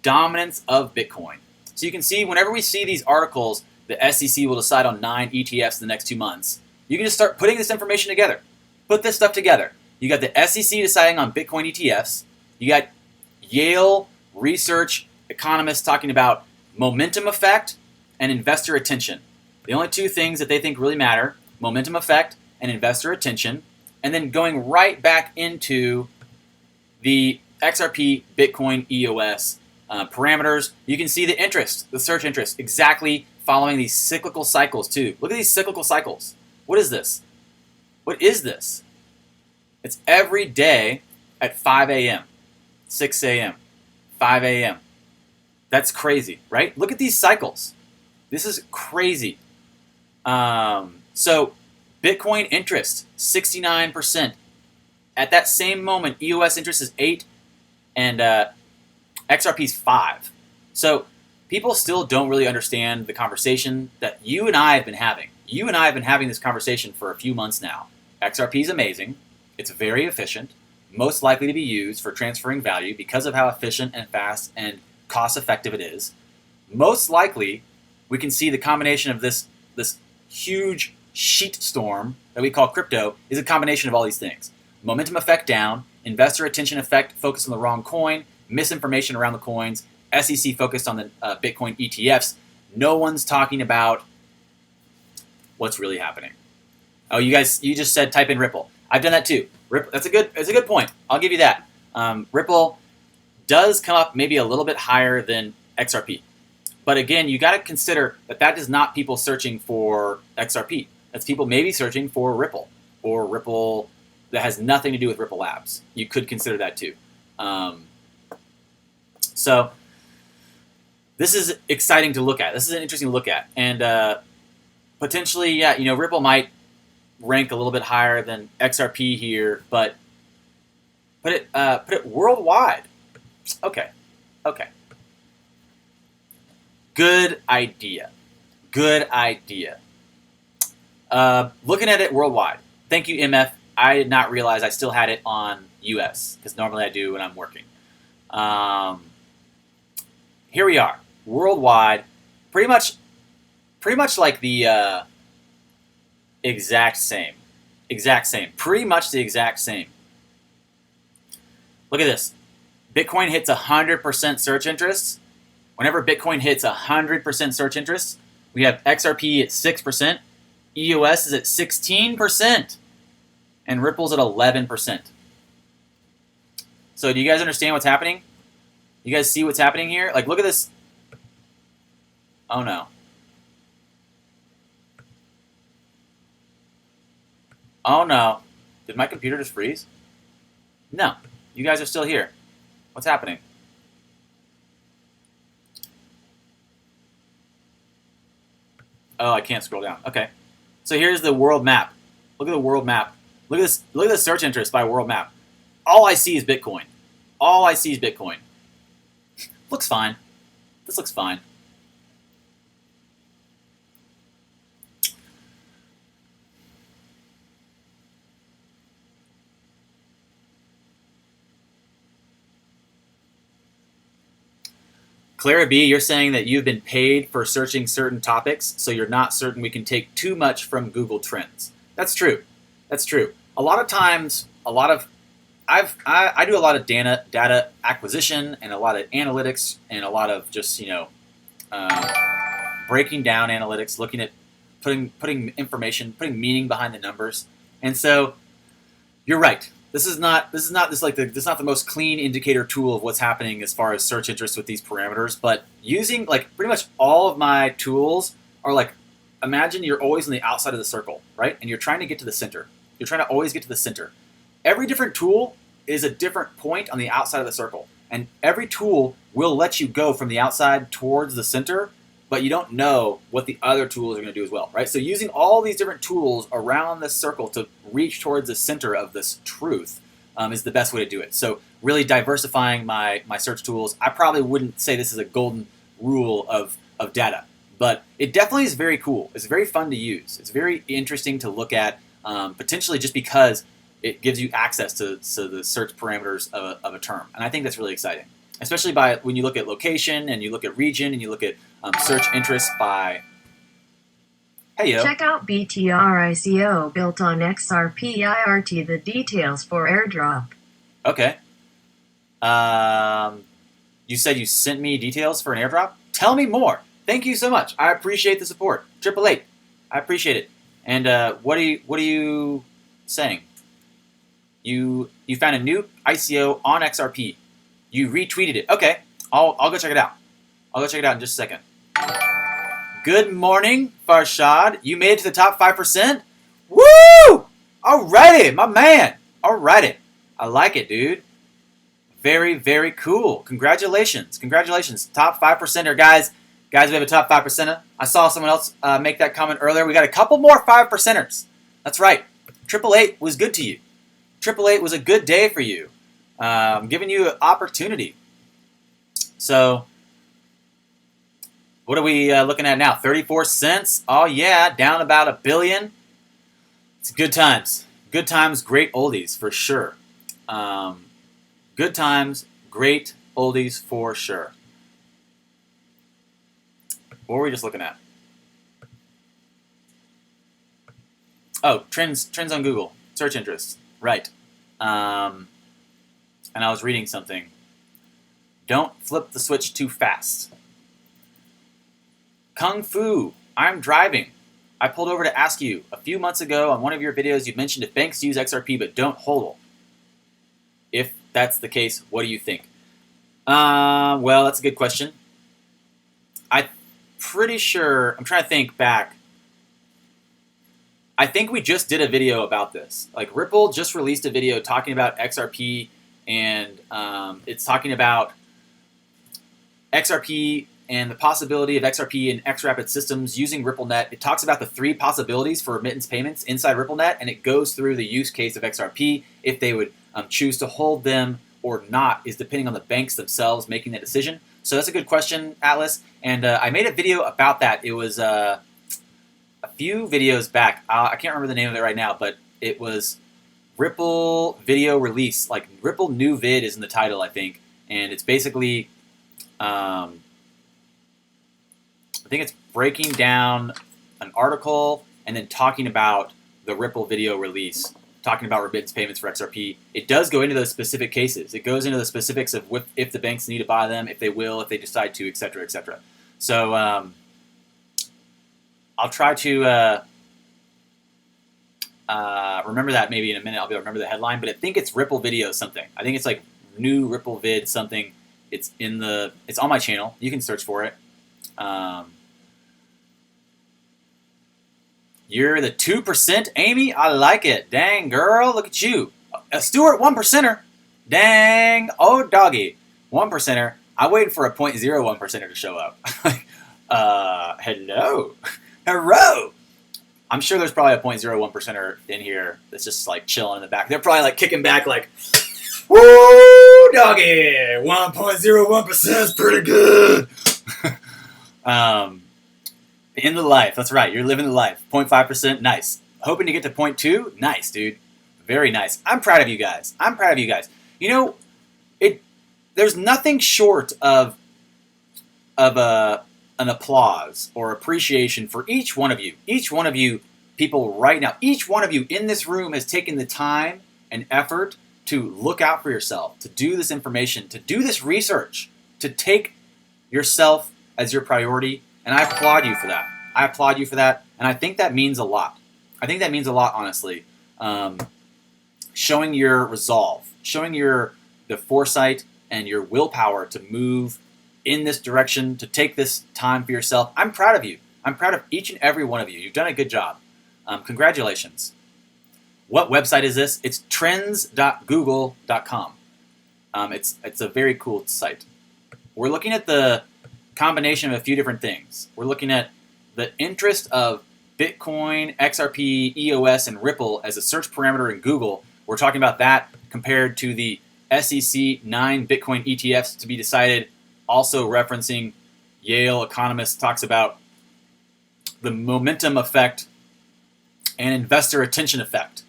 Dominance of Bitcoin. So you can see whenever we see these articles, the SEC will decide on 9 ETFs in the next 2 months. You can just start putting this information together. Put this stuff together. You got the SEC deciding on Bitcoin ETFs. You got Yale research economists talking about momentum effect and investor attention. The only two things that they think really matter, momentum effect and investor attention, and then going right back into the XRP, Bitcoin, EOS parameters. You can see the interest, the search interest, exactly following these cyclical cycles too. Look at these cyclical cycles. What is this? What is this? It's every day at 5 a.m., 6 a.m., 5 a.m. That's crazy, right? Look at these cycles. This is crazy. So Bitcoin interest, 69%. At that same moment, EOS interest is 8 and XRP is 5. So people still don't really understand the conversation that you and I have been having. You and I have been having this conversation for a few months now. XRP is amazing. It's very efficient, most likely to be used for transferring value because of how efficient and fast and cost-effective it is. Most likely, we can see the combination of this huge sheet storm that we call crypto is a combination of all these things. Momentum effect down, investor attention effect focused on the wrong coin, misinformation around the coins, SEC focused on the Bitcoin ETFs. No one's talking about what's really happening. Oh, you just said type in Ripple. I've done that too. That's a good point. I'll give you that. Ripple does come up maybe a little bit higher than XRP. But again, you got to consider that is not people searching for XRP. That's people maybe searching for Ripple, or Ripple that has nothing to do with Ripple Labs. You could consider that too. So this is exciting to look at. This is an interesting to look at. And potentially, yeah, Ripple might rank a little bit higher than XRP here, but put it worldwide. Okay. Good idea. Looking at it worldwide. Thank you, MF. I did not realize I still had it on US, because normally I do when I'm working. Here we are, worldwide, pretty much like the exact same, pretty much the exact same. Look at this. Bitcoin hits 100% search interest. Whenever Bitcoin hits 100% search interest, we have XRP at 6%, EOS is at 16%, and Ripple's at 11%. So do you guys understand what's happening? You guys see what's happening here? Like, look at this. Oh, no. Oh, no. Did my computer just freeze? No. You guys are still here. What's happening? Oh, I can't scroll down. Okay. So here's the world map. Look at the world map. Look at this. Look at the search interest by world map. All I see is Bitcoin. All I see is Bitcoin. Looks fine. This looks fine. Clara B, you're saying that you've been paid for searching certain topics, so you're not certain we can take too much from Google Trends. That's true. That's true. A lot of times, I do a lot of data acquisition and a lot of analytics and a lot of just breaking down analytics, looking at putting information, putting meaning behind the numbers. And so, you're right. This is not the most clean indicator tool of what's happening as far as search interest with these parameters. But using pretty much all of my tools are imagine you're always on the outside of the circle, right? And you're trying to get to the center. You're trying to always get to the center. Every different tool is a different point on the outside of the circle. And every tool will let you go from the outside towards the center, but you don't know what the other tools are going to do as well, right? So using all these different tools around this circle to reach towards the center of this truth is the best way to do it. So really diversifying my search tools. I probably wouldn't say this is a golden rule of data, but it definitely is very cool. It's very fun to use. It's very interesting to look at, potentially just because it gives you access to the search parameters of a term. And I think that's really exciting, especially when you look at location and you look at region and you look at search interests by... Hey, yo. Check out BTRICO built on XRP IRT, the details for airdrop. Okay. You said you sent me details for an airdrop? Tell me more. Thank you so much. I appreciate the support. 888. I appreciate it. And what are you saying? You found a new ICO on XRP. You retweeted it. Okay. I'll go check it out. I'll go check it out in just a second. Good morning, Farshad. You made it to the top 5%? Woo! Alrighty, my man. Alrighty. I like it, dude. Very, very cool. Congratulations. Congratulations. Top 5%er, guys. Guys, we have a top 5%er. I saw someone else make that comment earlier. We got a couple more 5%ers. That's right. 888 was good to you. 888 was a good day for you. Giving you an opportunity. So... what are we looking at now? 34 cents. Oh, yeah. Down about $1 billion. It's good times. Good times, great oldies for sure. Good times, great oldies for sure. What were we just looking at? Oh, trends on Google. Search interests. Right. And I was reading something. Don't flip the switch too fast. Kung Fu, I'm driving. I pulled over to ask you. A few months ago on one of your videos, you mentioned if banks use XRP but don't HODL. If that's the case, what do you think? Well, that's a good question. I'm pretty sure, I'm trying to think back. I think we just did a video about this. Like Ripple just released a video talking about XRP, and it's talking about XRP and the possibility of XRP and XRapid systems using RippleNet. It talks about the 3 possibilities for remittance payments inside RippleNet, and it goes through the use case of XRP. If they would choose to hold them or not is depending on the banks themselves making that decision. So that's a good question, Atlas. And I made a video about that. It was a few videos back. I can't remember the name of it right now, but it was Ripple Video Release. Like Ripple New Vid is in the title, I think. And it's basically... I think it's breaking down an article and then talking about the Ripple video release, talking about remittance payments for XRP. It does go into those specific cases. It goes into the specifics of if the banks need to buy them, if they will, if they decide to, et cetera, et cetera. So I'll try to remember that maybe in a minute. I'll be able to remember the headline, but I think it's Ripple Video something. I think it's like new Ripple Vid something. It's on my channel. You can search for it. You're the 2%, Amy. I like it. Dang, girl, look at you. Stuart, 1%er. Dang, oh doggy, 1%er. I'm waiting for a 0.01%er to show up. Hello, hello. I'm sure there's probably a 0.01%er in here that's just like chilling in the back. They're probably like kicking back, like, woo, doggy. 1.01% is pretty good. In the life, that's right. You're living the life. 0.5%, nice. Hoping to get to 0.2, nice, dude. Very nice. I'm proud of you guys. I'm proud of you guys. You know, there's nothing short of an applause or appreciation for each one of you. Each one of you people right now. Each one of you in this room has taken the time and effort to look out for yourself, to do this information, to do this research, to take yourself as your priority. And I applaud you for that. I applaud you for that. And I think that means a lot. I think that means a lot, honestly. Showing your resolve, showing the foresight and your willpower to move in this direction, to take this time for yourself. I'm proud of you. I'm proud of each and every one of you. You've done a good job. Congratulations. What website is this? It's trends.google.com. It's a very cool site. We're looking at the combination of a few different things. We're looking at the interest of Bitcoin, XRP, EOS, and Ripple as a search parameter in Google. We're talking about that compared to the SEC 9 Bitcoin ETFs to be decided, also referencing Yale economist talks about the momentum effect and investor attention effect.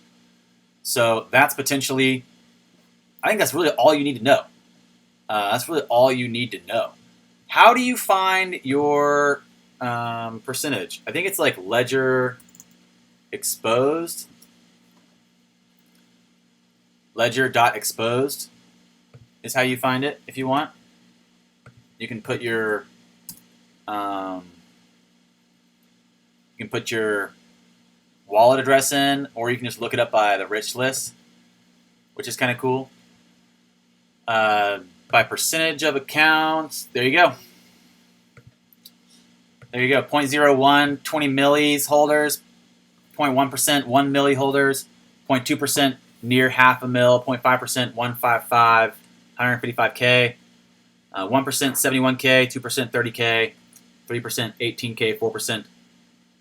So that's potentially, I think that's really all you need to know. That's really all you need to know. How do you find your percentage? I think it's like Ledger Exposed. Ledger.exposed is how you find it if you want. You can put your wallet address in, or you can just look it up by the rich list, which is kind of cool. By percentage of accounts, there you go. There you go, 0.01, 20 millis holders, 0.1%, 1 milli holders, 0.2%, near half a mil, 0.5%, 155, 155K, 1%, 71K, 2%, 30K, 3%, 18K, 4%,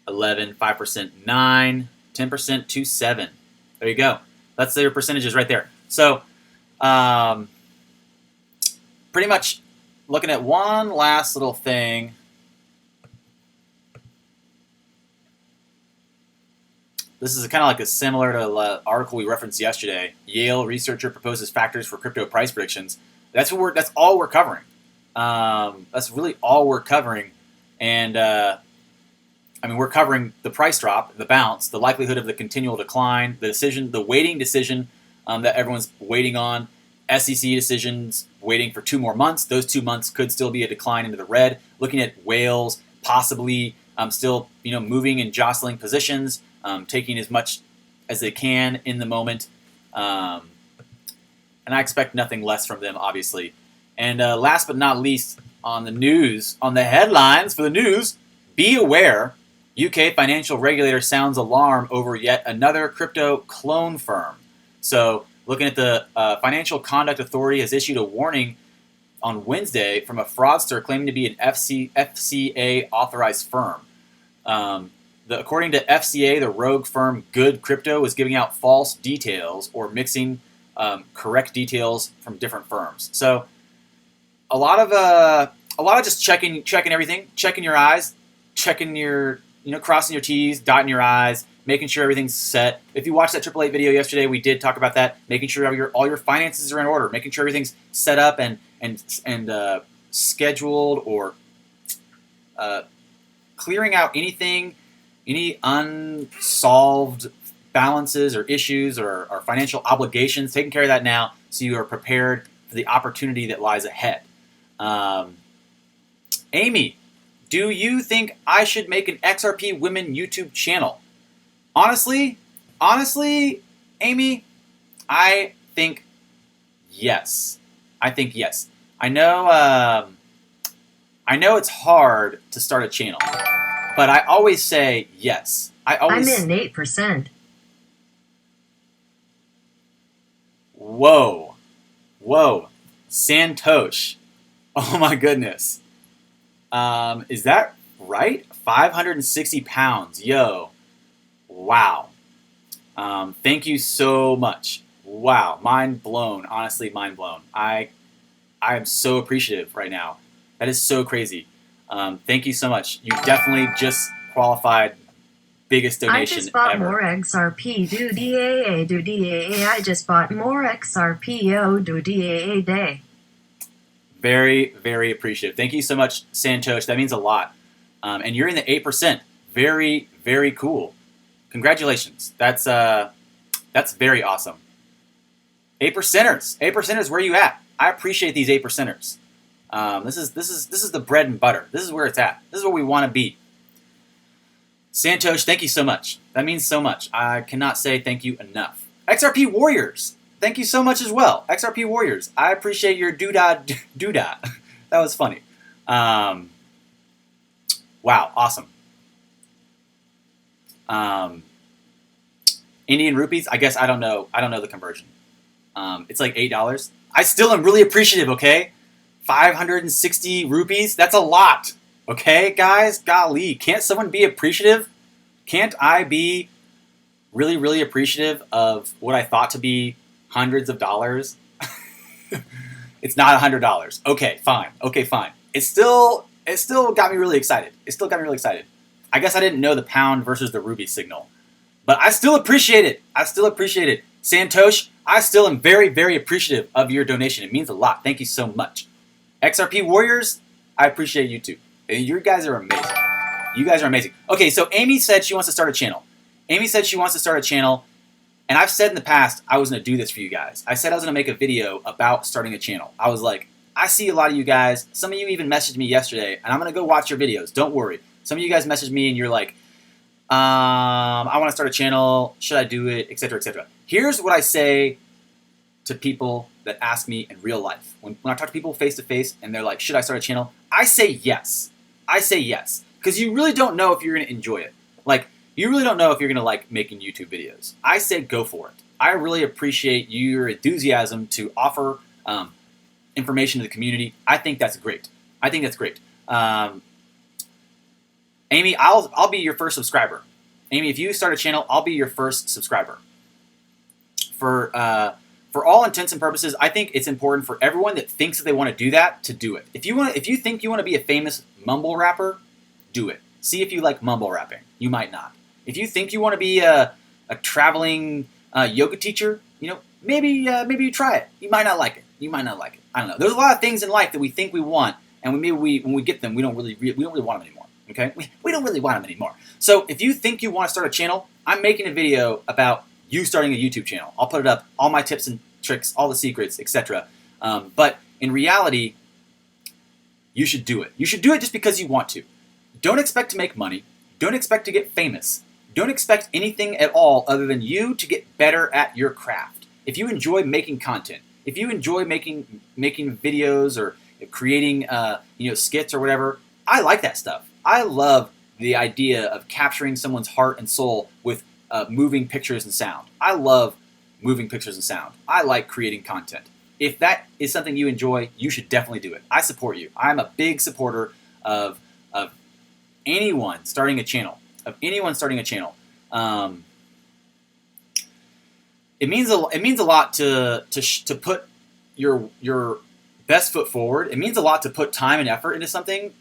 11, 5%, 9, 10%, 27. There you go. That's their percentages right there. So, pretty much looking at one last little thing. This is kind of like a similar to the article we referenced yesterday. Yale researcher proposes factors for crypto price predictions. That's all we're covering. That's really all we're covering. And we're covering the price drop, the bounce, the likelihood of the continual decline, the decision, the waiting decision that everyone's waiting on, SEC decisions waiting for 2 more months. Those 2 months could still be a decline into the red. Looking at whales possibly still moving and jostling positions, taking as much as they can in the moment. And I expect nothing less from them, obviously. And last but not least, on the news, on the headlines for the news, be aware, UK financial regulator sounds alarm over yet another crypto clone firm. So looking at the Financial Conduct Authority has issued a warning on Wednesday from a fraudster claiming to be an FCA authorized firm. According to FCA, the rogue firm Good Crypto was giving out false details or mixing correct details from different firms. So a lot of just checking everything, checking your I's, checking your crossing your T's, dotting your I's, making sure everything's set. If you watched that 888 video yesterday, we did talk about that. Making sure all your finances are in order, making sure everything's set up and scheduled, or clearing out any unsolved balances or issues or financial obligations. Taking care of that now, so you are prepared for the opportunity that lies ahead. Amy, do you think I should make an XRP Women YouTube channel? Honestly, Amy, I think yes. I know it's hard to start a channel, but I always say yes. I'm in 8%. Whoa, Santosh. Oh my goodness. Is that right? 560 pounds. Yo. Wow. Thank you so much. Wow. Mind blown. Honestly, mind blown. I am so appreciative right now. That is so crazy. Thank you so much. You definitely just qualified biggest donation I just bought ever. more XRP. Do DAA. I just bought more XRP. Do DAA day. Very, very appreciative. Thank you so much, Santosh. That means a lot. And you're in the 8%. Very, very cool. Congratulations. That's very awesome. 8%ers. 8%ers, where are you at? I appreciate these 8%ers. This is the bread and butter. This is where it's at. This is where we want to be. Santosh, thank you so much. That means so much. I cannot say thank you enough. XRP Warriors, thank you so much as well. XRP Warriors, I appreciate your doodah. That was funny. Wow, awesome. Indian rupees, I guess I don't know the conversion. It's like $8. I still am really appreciative, okay? 560 rupees, that's a lot. Okay, guys, golly, can't someone be appreciative? Can't I be really, really appreciative of what I thought to be hundreds of dollars? It's not $100. Okay, fine. It still got me really excited. I guess I didn't know the pound versus the rupee signal. But I still appreciate it. Santosh, I still am very, very appreciative of your donation. It means a lot. Thank you so much. XRP Warriors, I appreciate you too. You guys are amazing. Okay, so Amy said she wants to start a channel. And I've said in the past I was going to do this for you guys. I said I was going to make a video about starting a channel. I was like, I see a lot of you guys. Some of you even messaged me yesterday, and I'm going to go watch your videos. Don't worry. Some of you guys messaged me, and you're like, I want to start a channel. Should I do it? Etc. etc. Here's what I say to people that ask me in real life. When I talk to people face to face, and they're like, should I start a channel? I say yes. Because you really don't know if you're going to enjoy it. Like, you really don't know if you're going to like making YouTube videos. I say go for it. I really appreciate your enthusiasm to offer information to the community. I think that's great. Amy, I'll be your first subscriber. Amy, if you start a channel, I'll be your first subscriber. For all intents and purposes, I think it's important for everyone that thinks that they want to do that to do it. If you think you want to be a famous mumble rapper, do it. See if you like mumble rapping. You might not. If you think you want to be a traveling yoga teacher, maybe you try it. You might not like it. I don't know. There's a lot of things in life that we think we want, and when we get them, we don't really want them anymore. Okay, we don't really want them anymore. So if you think you want to start a channel, I'm making a video about you starting a YouTube channel. I'll put it up, all my tips and tricks, all the secrets, etc. But in reality, you should do it. You should do it just because you want to. Don't expect to make money. Don't expect to get famous. Don't expect anything at all other than you to get better at your craft. If you enjoy making content, if you enjoy making videos or creating skits or whatever, I like that stuff. I love the idea of capturing someone's heart and soul with moving pictures and sound. I love moving pictures and sound. I like creating content. If that is something you enjoy, you should definitely do it. I support you. I'm a big supporter of anyone starting a channel. It means a lot to put your best foot forward. It means a lot to put time and effort into something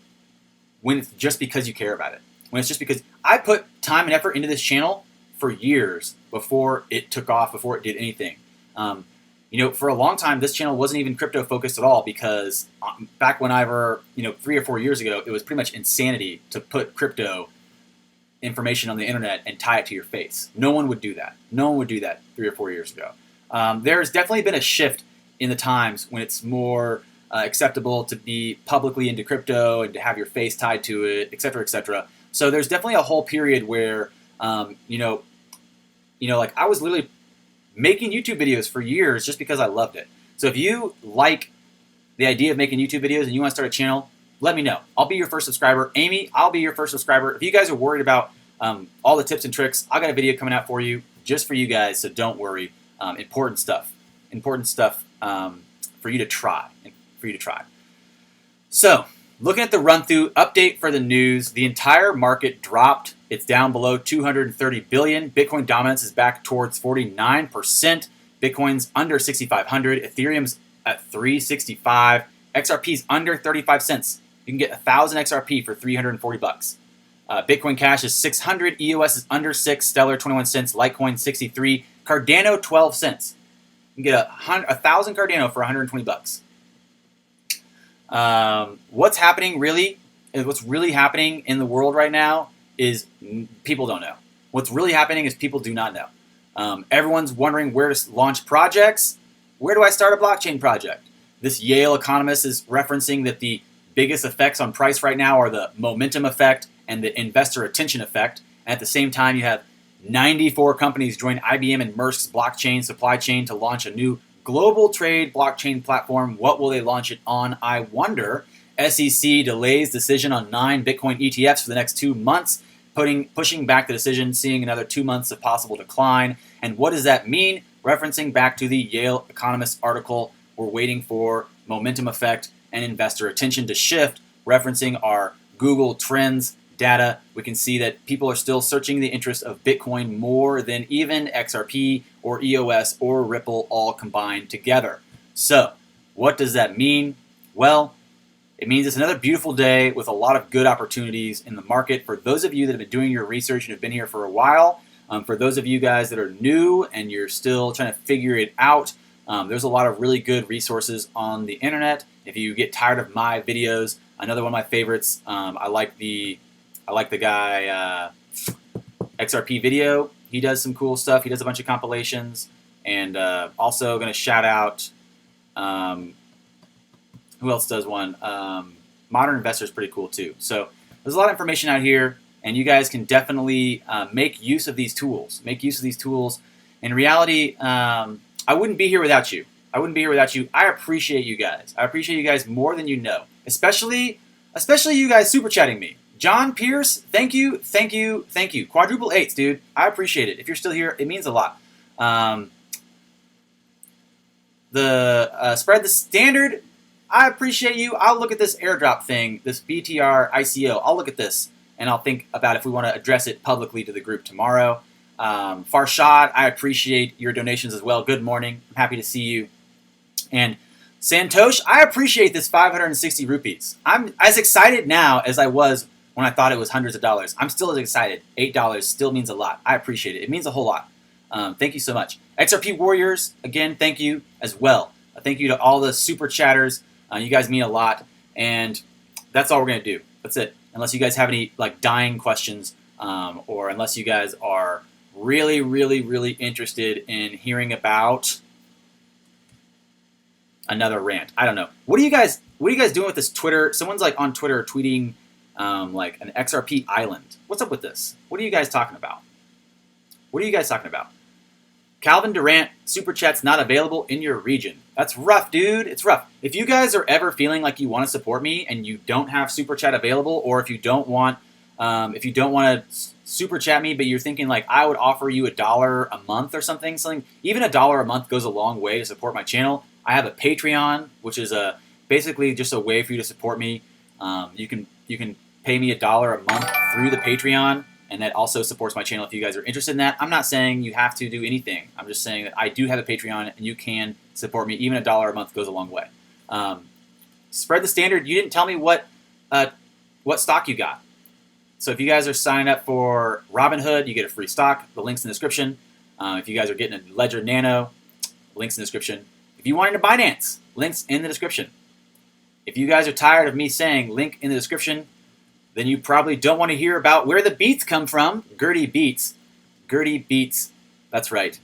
when it's just because you care about it. When it's just because I put time and effort into this channel for years before it took off, before it did anything. For a long time, this channel wasn't even crypto focused at all because back whenever, 3 or 4 years ago, it was pretty much insanity to put crypto information on the internet and tie it to your face. No one would do that. 3 or 4 years ago. There's definitely been a shift in the times when it's more acceptable to be publicly into crypto and to have your face tied to it, etc., etc. So there's definitely a whole period where, like I was literally making YouTube videos for years just because I loved it. So if you like the idea of making YouTube videos and you want to start a channel, let me know. I'll be your first subscriber. Amy, I'll be your first subscriber. If you guys are worried about all the tips and tricks, I got a video coming out for you, just for you guys, so don't worry. Important stuff for you to try. So, looking at the run-through, update for the news, the entire market dropped. It's down below 230 billion. Bitcoin dominance is back towards 49%. Bitcoin's under 6,500. Ethereum's at 365. XRP's under 35 cents. You can get 1,000 XRP for $340. Bitcoin Cash is 600. EOS is under 6. Stellar 21 cents. Litecoin 63. Cardano 12 cents. You can get 1,000 Cardano for $120. What's really happening in the world right now is people don't know. What's really happening is people do not know. Everyone's wondering where to launch projects. Where do I start a blockchain project? This Yale economist is referencing that the biggest effects on price right now are the momentum effect and the investor attention effect. And at the same time, you have 94 companies join IBM and Maersk's blockchain supply chain to launch a new global trade blockchain platform. What will they launch it on, I wonder? SEC delays decision on 9 Bitcoin ETFs for the next 2 months. pushing back the decision, seeing another 2 months of possible decline. And what does that mean? Referencing back to the Yale Economist article, we're waiting for momentum effect and investor attention to shift. Referencing our Google Trends data, we can see that people are still searching the interest of Bitcoin more than even XRP or EOS or Ripple all combined together. So, what does that mean? Well, it means it's another beautiful day with a lot of good opportunities in the market. For those of you that have been doing your research and have been here for a while, for those of you guys that are new and you're still trying to figure it out, there's a lot of really good resources on the internet. If you get tired of my videos, another one of my favorites, I like the guy XRP Video. He does some cool stuff. He does a bunch of compilations, and also going to shout out. Who else does one? Modern Investor is pretty cool too. So there's a lot of information out here, and you guys can definitely make use of these tools. Make use of these tools. In reality, I wouldn't be here without you. I wouldn't be here without you. I appreciate you guys. I appreciate you guys more than you know. Especially you guys super chatting me. John Pierce, thank you. Quadruple eights, dude. I appreciate it. If you're still here, it means a lot. Spread the standard. I appreciate you. I'll look at this airdrop thing, this BTR ICO. I'll look at this, and I'll think about if we want to address it publicly to the group tomorrow. Farshad, I appreciate your donations as well. Good morning. I'm happy to see you. And Santosh, I appreciate this 560 rupees. I'm as excited now as I was when I thought it was hundreds of dollars. I'm still as excited. $8 still means a lot. I appreciate it. It means a whole lot. Thank you so much. XRP Warriors, again, thank you as well. Thank you to all the super chatters. You guys mean a lot, and that's all we're going to do. That's it. Unless you guys have any dying questions, or unless you guys are really, really, really interested in hearing about another rant. I don't know. What are you guys doing with this Twitter? Someone's on Twitter tweeting an XRP island. What's up with this? What are you guys talking about? Calvin Durant, Super Chat's not available in your region. That's rough, dude. It's rough. If you guys are ever feeling like you want to support me and you don't have Super Chat available, or if you don't want to Super Chat me, but you're thinking I would offer you $1 a month or something, even $1 a month goes a long way to support my channel. I have a Patreon, which is basically just a way for you to support me. You can pay me $1 a month through the Patreon, and that also supports my channel if you guys are interested in that. I'm not saying you have to do anything. I'm just saying that I do have a Patreon, and you can support me. Even $1 a month goes a long way. Spread the standard. You didn't tell me what stock you got. So if you guys are signing up for Robinhood, you get a free stock. The link's in the description. If you guys are getting a Ledger Nano, link's in the description. If you want into Binance, link's in the description. If you guys are tired of me saying link in the description, then you probably don't want to hear about where the beats come from. Gertie Beats. That's right.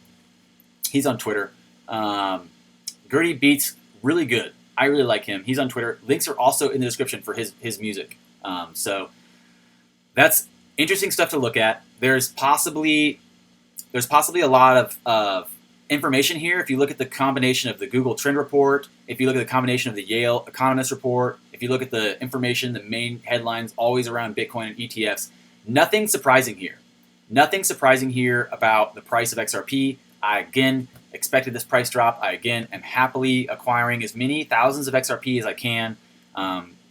He's on Twitter. Gertie Beats, really good. I really like him. He's on Twitter. Links are also in the description for his music. So that's interesting stuff to look at. There's possibly a lot of information here. If you look at the combination of the Google Trend Report, if you look at the combination of the Yale Economist Report, if you look at the information, the main headlines always around Bitcoin and ETFs, nothing surprising here. Nothing surprising here about the price of XRP. I, again, expected this price drop. I, again, am happily acquiring as many thousands of XRP as I can,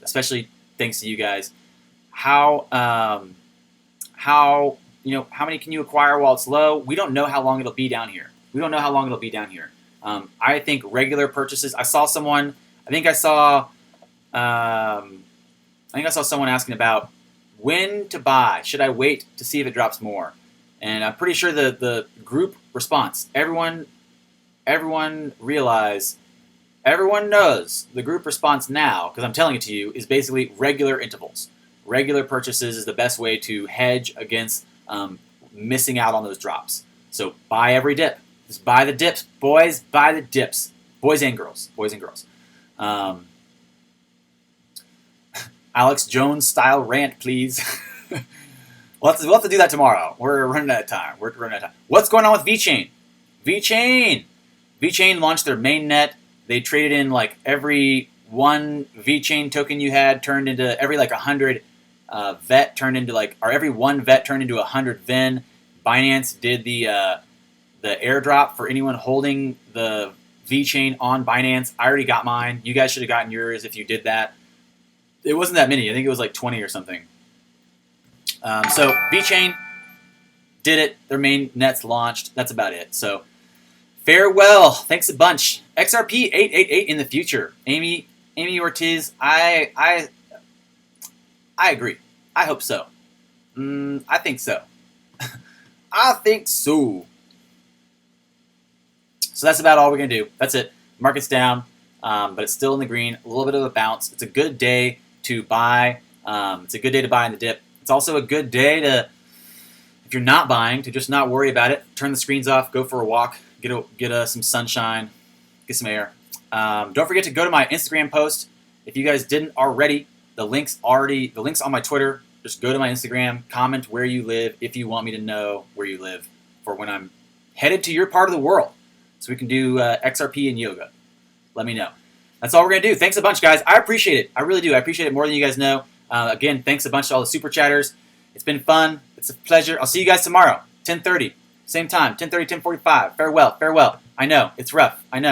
especially thanks to you guys. How many can you acquire while it's low? We don't know how long it'll be down here. I think regular purchases. I saw someone. I think I saw someone asking about when to buy. Should I wait to see if it drops more? And I'm pretty sure the group response. Everyone knows the group response now, because I'm telling it to you, is basically regular intervals. Regular purchases is the best way to hedge against missing out on those drops. So buy every dip. Just buy the dips, boys. Buy the dips, boys and girls. Alex Jones style rant, please. we'll have to do that tomorrow. We're running out of time. What's going on with VeChain? VeChain launched their mainnet. They traded in every one VeChain token you had turned into every 100 VET turned into or every one VET turned into 100 VIN. Binance did the airdrop for anyone holding the VeChain on Binance. I already got mine. You guys should have gotten yours if you did that. It wasn't that many. I think it was like 20 or something. So VeChain did it. Their main nets launched. That's about it. So farewell. Thanks a bunch. XRP 888 in the future. Amy Ortiz. I agree. I hope so. I think so. I think so. So that's about all we're going to do. That's it. Market's down, but it's still in the green. A little bit of a bounce. It's a good day to buy. It's a good day to buy in the dip. It's also a good day to, if you're not buying, to just not worry about it. Turn the screens off. Go for a walk. Get some sunshine. Get some air. Don't forget to go to my Instagram post. If you guys didn't already, the link's on my Twitter. Just go to my Instagram. Comment where you live if you want me to know where you live for when I'm headed to your part of the world. So we can do XRP and yoga. Let me know. That's all we're going to do. Thanks a bunch, guys. I appreciate it. I really do. I appreciate it more than you guys know. Again, thanks a bunch to all the super chatters. It's been fun. It's a pleasure. I'll see you guys tomorrow, 10:30. Same time, 10:30, 10:45. Farewell. Farewell. I know. It's rough. I know.